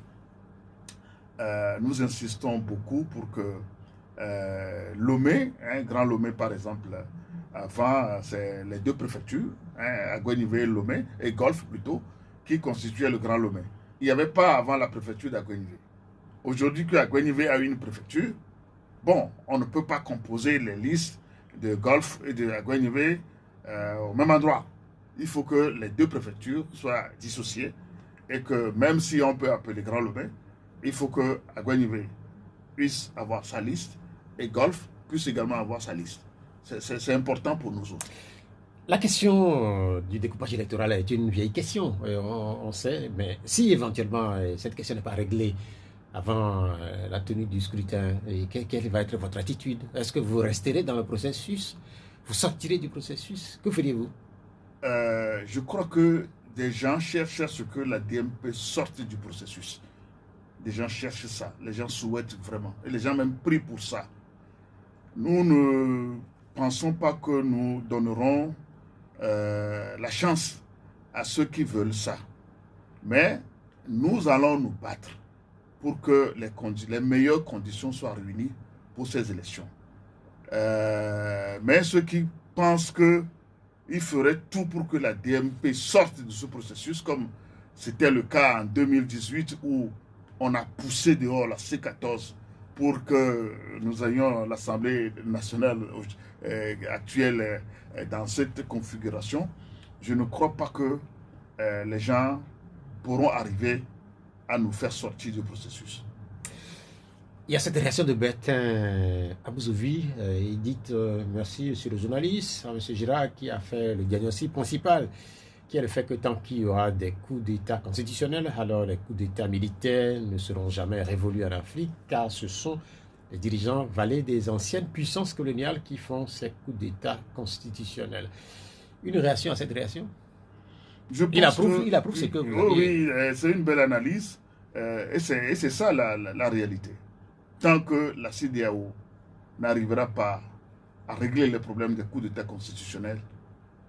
nous insistons beaucoup pour que Lomé, Grand Lomé par exemple, avant c'est les 2 préfectures, Aguenivé et Lomé, et Golfe plutôt, qui constituaient le Grand Lomé. Il n'y avait pas avant la préfecture d'Aguenivé. Aujourd'hui que Aguenivé a une préfecture, bon, on ne peut pas composer les listes de Golfe et de Aguenivé au même endroit. Il faut que les 2 préfectures soient dissociées et que même si on peut appeler Grand Lomé, il faut que Aguenivé puisse avoir sa liste et Golfe puisse également avoir sa liste. C'est important pour nous autres. La question du découpage électoral est une vieille question, on sait, mais si éventuellement cette question n'est pas réglée avant la tenue du scrutin, quelle va être votre attitude? Est-ce que vous resterez dans le processus? Vous sortirez du processus? Que feriez-vous? Je crois que des gens cherchent à ce que la DMP sorte du processus. Des gens cherchent ça, les gens souhaitent vraiment, et les gens même prient pour ça. Nous ne pensons pas que nous donnerons la chance à ceux qui veulent ça. Mais nous allons nous battre pour que les meilleures conditions soient réunies pour ces élections. Mais ceux qui pensent qu'ils feraient tout pour que la DMP sorte de ce processus, comme c'était le cas en 2018 où on a poussé dehors la C14 pour que nous ayons l'Assemblée nationale actuelle dans cette configuration, je ne crois pas que les gens pourront arriver à nous faire sortir du processus. Il y a cette réaction de Bertin Abouzovi. Il dit merci, monsieur le journaliste, à monsieur Girard qui a fait le diagnostic principal qui est le fait que tant qu'il y aura des coups d'État constitutionnels, alors les coups d'État militaires ne seront jamais révolus en Afrique, car ce sont les dirigeants valets des anciennes puissances coloniales qui font ces coups d'État constitutionnels. Une réaction à cette réaction? Il approuve ce que vous avez. Oui, c'est une belle analyse, et c'est ça la réalité. Tant que la CEDEAO n'arrivera pas à régler les problèmes des coups d'État constitutionnels,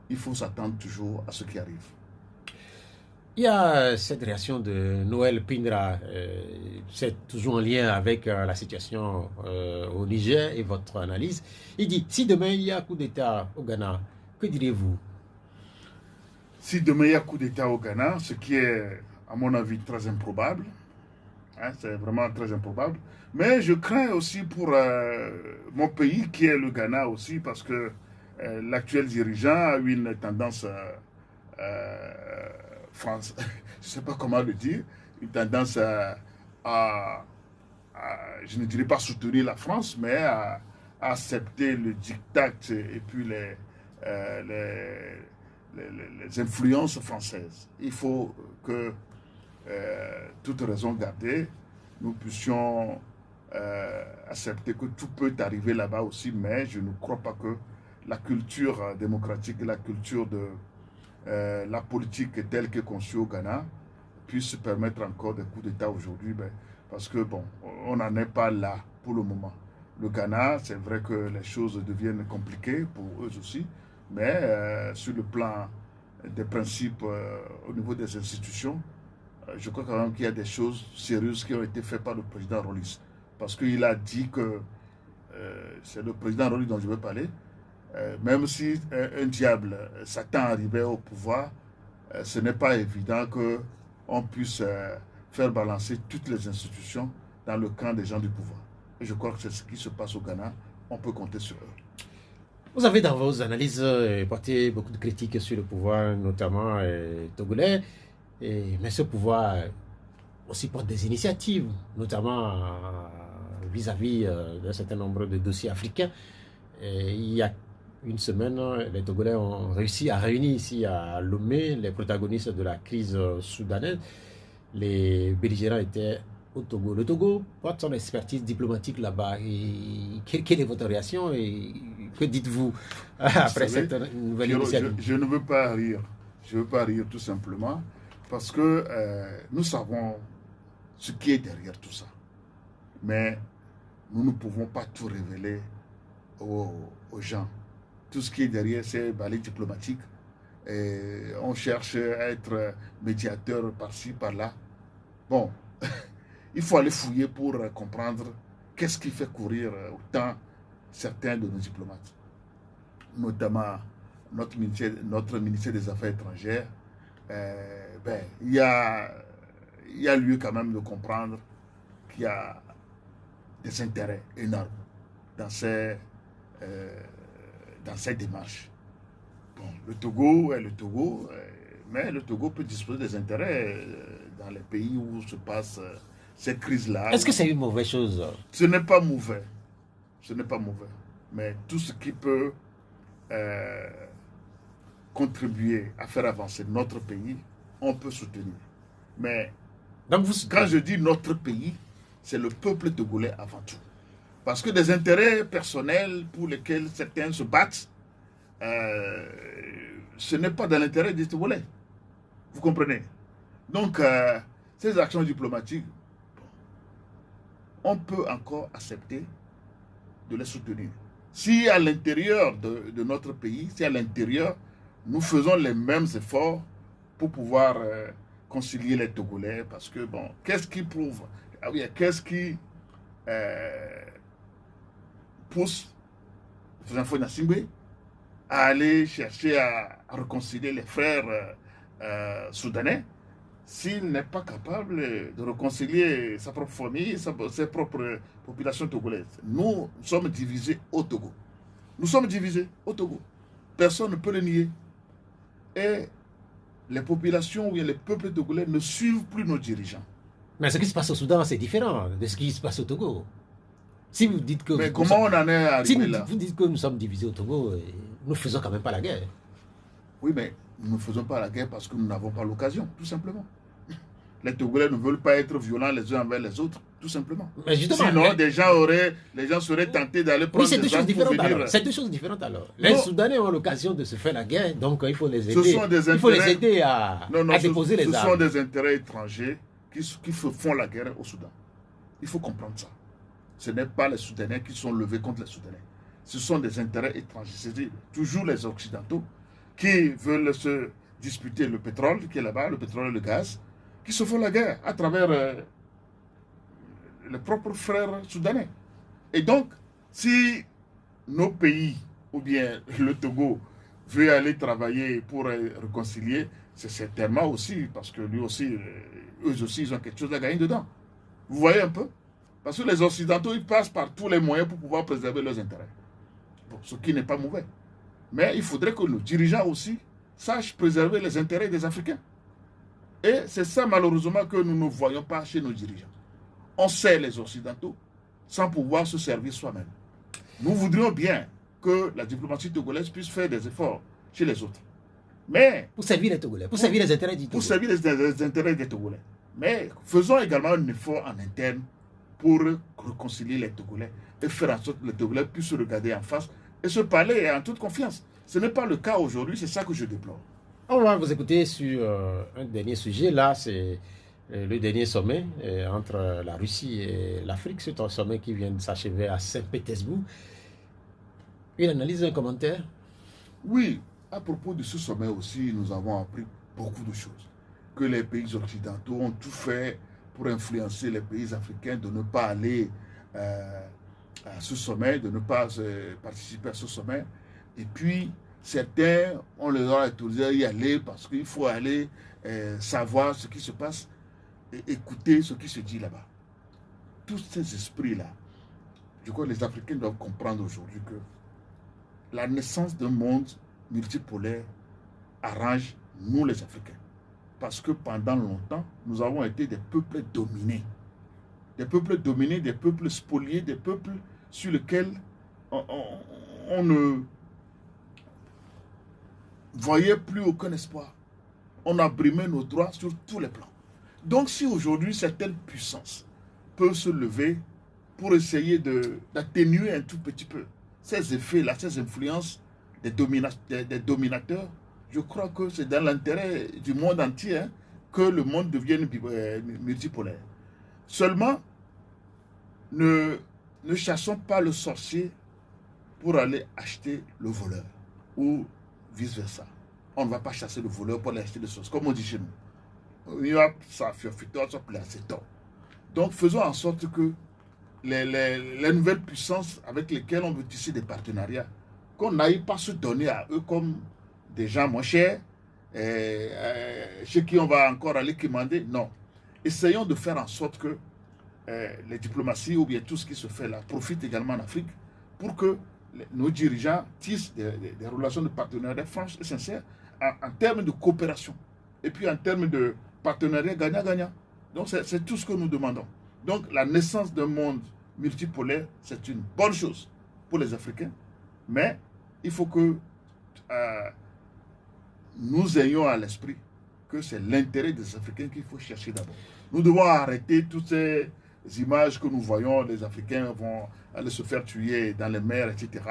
il faut s'attendre toujours à ce qui arrive. Il y a cette réaction de Noël Pindra, c'est toujours en lien avec la situation au Niger et votre analyse. Il dit, si demain il y a un coup d'État au Ghana, que direz-vous? Si demain il y a un coup d'État au Ghana, ce qui est à mon avis très improbable, hein, c'est vraiment très improbable, mais je crains aussi pour mon pays qui est le Ghana aussi, parce que l'actuel dirigeant a eu une tendance France, je ne sais pas comment le dire, une tendance je ne dirais pas soutenir la France, mais à accepter le diktat et puis les influences françaises. Il faut que, toute raison gardée, nous puissions accepter que tout peut arriver là-bas aussi, mais je ne crois pas que la culture démocratique et la culture de la politique telle que conçue au Ghana puisse permettre encore des coups d'État aujourd'hui, parce que bon, on n'en est pas là pour le moment. Le Ghana, c'est vrai que les choses deviennent compliquées pour eux aussi, mais sur le plan des principes au niveau des institutions, je crois quand même qu'il y a des choses sérieuses qui ont été faites par le président Rollis, parce qu'il a dit que c'est le président Rollis dont je veux parler. Même si un diable, Satan, arrivait au pouvoir, ce n'est pas évident qu'on puisse faire balancer toutes les institutions dans le camp des gens du pouvoir. Et je crois que c'est ce qui se passe au Ghana. On peut compter sur eux. Vous avez dans vos analyses porté beaucoup de critiques sur le pouvoir, notamment togolais, mais ce pouvoir aussi porte des initiatives, notamment vis-à-vis d'un certain nombre de dossiers africains. Il y a une semaine, les Togolais ont réussi à réunir ici à Lomé les protagonistes de la crise soudanaise. Les belligérants étaient au Togo. Le Togo porte son expertise diplomatique là-bas. Quelle est votre réaction et que dites-vous après cette nouvelle initiative? Je ne veux pas rire. Je ne veux pas rire tout simplement parce que nous savons ce qui est derrière tout ça. Mais nous ne pouvons pas tout révéler aux gens. Tout ce qui est derrière, c'est balai diplomatique. Et on cherche à être médiateur par-ci, par-là. Bon, il faut aller fouiller pour comprendre qu'est-ce qui fait courir autant certains de nos diplomates. Notamment notre ministère des Affaires étrangères. Il y a lieu quand même de comprendre qu'il y a des intérêts énormes dans ces démarches. Bon, le Togo est le Togo, mais le Togo peut disposer des intérêts dans les pays où se passent ces crises-là. Est-ce que c'est une mauvaise chose? Ce n'est pas mauvais. Ce n'est pas mauvais. Mais tout ce qui peut contribuer à faire avancer notre pays, on peut soutenir. Mais quand je dis notre pays, c'est le peuple togolais avant tout. Parce que des intérêts personnels pour lesquels certains se battent, ce n'est pas dans l'intérêt des Togolais. Vous comprenez? Donc, ces actions diplomatiques, on peut encore accepter de les soutenir. Si à l'intérieur de notre pays, si à l'intérieur, nous faisons les mêmes efforts pour pouvoir concilier les Togolais, parce que, bon, qu'est-ce qui prouve? Ah oui, qu'est-ce qui pousse Fouzainfo Nassingbe à aller chercher à réconcilier les frères soudanais s'il n'est pas capable de réconcilier sa propre famille, ses propres populations togolaises. Nous sommes divisés au Togo. Nous sommes divisés au Togo. Personne ne peut le nier. Et les populations ou les peuples togolais ne suivent plus nos dirigeants. Mais ce qui se passe au Soudan, c'est différent de ce qui se passe au Togo. Si vous dites que... Mais comment on en est arrivé là? Si vous dites que nous sommes divisés au Togo, nous ne faisons quand même pas la guerre. Oui, mais nous ne faisons pas la guerre parce que nous n'avons pas l'occasion, tout simplement. Les Togolais ne veulent pas être violents les uns envers les autres, tout simplement. Mais justement, sinon, les gens seraient tentés d'aller prendre c'est deux des choses armes pour différentes venir. alors. C'est deux choses différentes alors. Les Non. Soudanais ont l'occasion de se faire la guerre, donc il faut les aider. Ce sont des Il faut les intérêts- aider à déposer les Ce armes. sont des intérêts étrangers qui font la guerre au Soudan. Il faut comprendre ça. Ce n'est pas les Soudanais qui sont levés contre les Soudanais. Ce sont des intérêts étrangers. C'est toujours les Occidentaux qui veulent se disputer le pétrole qui est là-bas, le pétrole et le gaz, qui se font la guerre à travers les propres frères soudanais. Et donc, si nos pays, ou bien le Togo, veut aller travailler pour réconcilier, c'est certainement aussi, parce que lui aussi, eux aussi, ils ont quelque chose à gagner dedans. Vous voyez un peu? Parce que les Occidentaux, ils passent par tous les moyens pour pouvoir préserver leurs intérêts. Bon, ce qui n'est pas mauvais. Mais il faudrait que nos dirigeants aussi sachent préserver les intérêts des Africains. Et c'est ça, malheureusement, que nous ne voyons pas chez nos dirigeants. On sert les Occidentaux sans pouvoir se servir soi-même. Nous voudrions bien que la diplomatie togolaise puisse faire des efforts chez les autres. Mais Pour servir les Togolais, pour servir les intérêts du Togo. pour servir les intérêts des Togolais. Mais faisons également un effort en interne pour réconcilier les Togolais et faire en sorte que les Togolais puissent se regarder en face et se parler en toute confiance. Ce n'est pas le cas aujourd'hui, c'est ça que je déplore. On va vous écouter sur un dernier sujet. Là, c'est le dernier sommet entre la Russie et l'Afrique. C'est un sommet qui vient de s'achever à Saint-Pétersbourg. Une analyse, un commentaire? Oui, à propos de ce sommet aussi, nous avons appris beaucoup de choses. Que les pays occidentaux ont tout fait pour influencer les pays africains de ne pas aller à ce sommet, de ne pas participer à ce sommet. Et puis, certains, on les a autorisés à y aller parce qu'il faut aller savoir ce qui se passe et écouter ce qui se dit là-bas. Tous ces esprits-là, je crois que les Africains doivent comprendre aujourd'hui que la naissance d'un monde multipolaire arrange nous les Africains. Parce que pendant longtemps, nous avons été des peuples dominés. Des peuples dominés, des peuples spoliés, des peuples sur lesquels on ne voyait plus aucun espoir. On a brimé nos droits sur tous les plans. Donc si aujourd'hui certaines puissances peuvent se lever pour essayer d'atténuer un tout petit peu ces effets-là, ces influences des dominateurs, je crois que c'est dans l'intérêt du monde entier que le monde devienne multipolaire. Seulement, ne chassons pas le sorcier pour aller acheter le voleur ou vice-versa. On ne va pas chasser le voleur pour aller acheter le sorcier, comme on dit chez nous. Il y a ça, donc faisons en sorte que les nouvelles puissances avec lesquelles on veut tisser des partenariats, qu'on n'aille pas se donner à eux comme des gens moins chers, chez qui on va encore aller commander. Non. Essayons de faire en sorte que les diplomaties ou bien tout ce qui se fait là profite également en Afrique pour que nos dirigeants tissent des relations de partenariat franches et sincères en termes de coopération et puis en termes de partenariat gagnant-gagnant. Donc c'est tout ce que nous demandons. Donc la naissance d'un monde multipolaire, c'est une bonne chose pour les Africains, mais il faut que nous ayons à l'esprit que c'est l'intérêt des Africains qu'il faut chercher d'abord. Nous devons arrêter toutes ces images que nous voyons, les Africains vont aller se faire tuer dans les mers, etc.,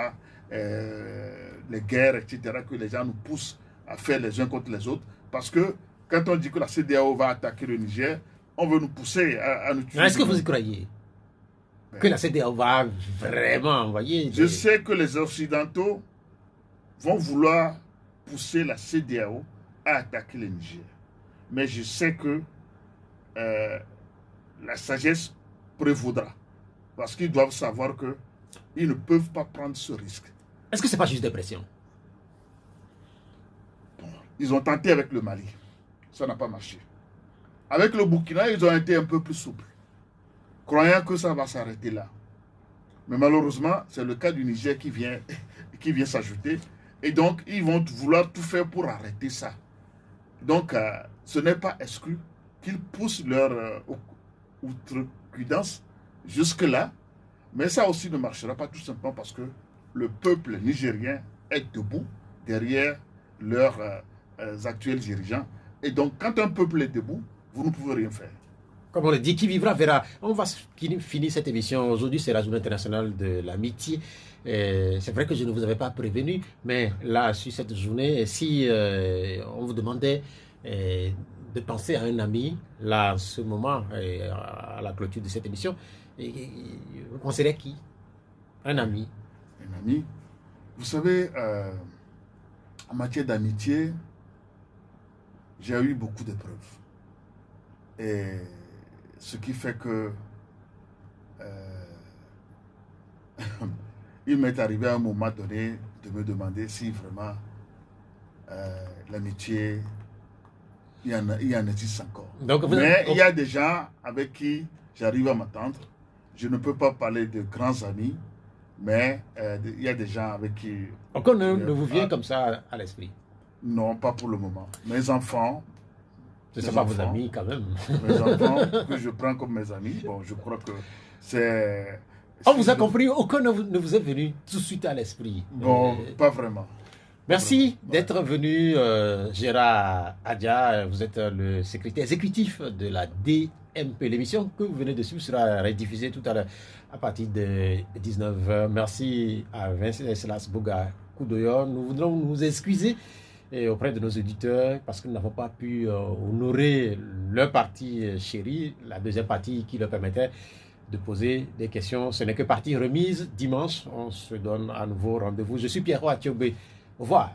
les guerres, etc., que les gens nous poussent à faire les uns contre les autres, parce que quand on dit que la CEDEAO va attaquer le Niger, on veut nous pousser à nous tuer. Est-ce que vous y croyez que la CEDEAO va vraiment envoyer Je sais que les Occidentaux vont vouloir pousser la CEDEAO à attaquer le Niger. Mais je sais que la sagesse prévaudra. Parce qu'ils doivent savoir qu'ils ne peuvent pas prendre ce risque. Est-ce que ce n'est pas juste des pressions? Bon, ils ont tenté avec le Mali. Ça n'a pas marché. Avec le Burkina, ils ont été un peu plus souples, croyant que ça va s'arrêter là. Mais malheureusement, c'est le cas du Niger qui vient s'ajouter. Et donc, ils vont vouloir tout faire pour arrêter ça. Donc, ce n'est pas exclu qu'ils poussent leur outrecuidance jusque-là. Mais ça aussi ne marchera pas tout simplement parce que le peuple nigérien est debout derrière leur actuels dirigeants. Et donc, quand un peuple est debout, vous ne pouvez rien faire. Comme on le dit, qui vivra verra. On va finir cette émission. Aujourd'hui, c'est la journée internationale de l'amitié. C'est vrai que je ne vous avais pas prévenu, mais là, sur cette journée, si on vous demandait de penser à un ami, là, en ce moment, à la clôture de cette émission, vous penseriez qui? Un ami. Un ami. Vous savez, en matière d'amitié, j'ai eu beaucoup d'épreuves. Et ce qui fait que il m'est arrivé à un moment donné de me demander si vraiment l'amitié, il y en existe encore. Donc, mais il y a des gens avec qui j'arrive à m'entendre. Je ne peux pas parler de grands amis, mais il y a des gens avec qui... Aucun ne vous vient comme ça à l'esprit? Non, pas pour le moment. Mes enfants... Ce ne sont pas vos amis quand même. Mes enfants que je prends comme mes amis, bon, je crois que c'est... On vous a compris, aucun ne vous est venu tout de suite à l'esprit. Bon, pas vraiment. Merci d'être venu, Gérard Adja. Vous êtes le secrétaire exécutif de la DMP. L'émission que vous venez de suivre sera rediffusée tout à l'heure à partir de 19h. Merci à Vincent Eslas Boga Koudoyon. Nous voudrons nous excuser auprès de nos auditeurs parce que nous n'avons pas pu honorer leur partie chérie, la deuxième partie qui leur permettait de poser des questions. Ce n'est que partie remise dimanche. On se donne à nouveau rendez-vous. Je suis Pierrot Athiobé. Au revoir.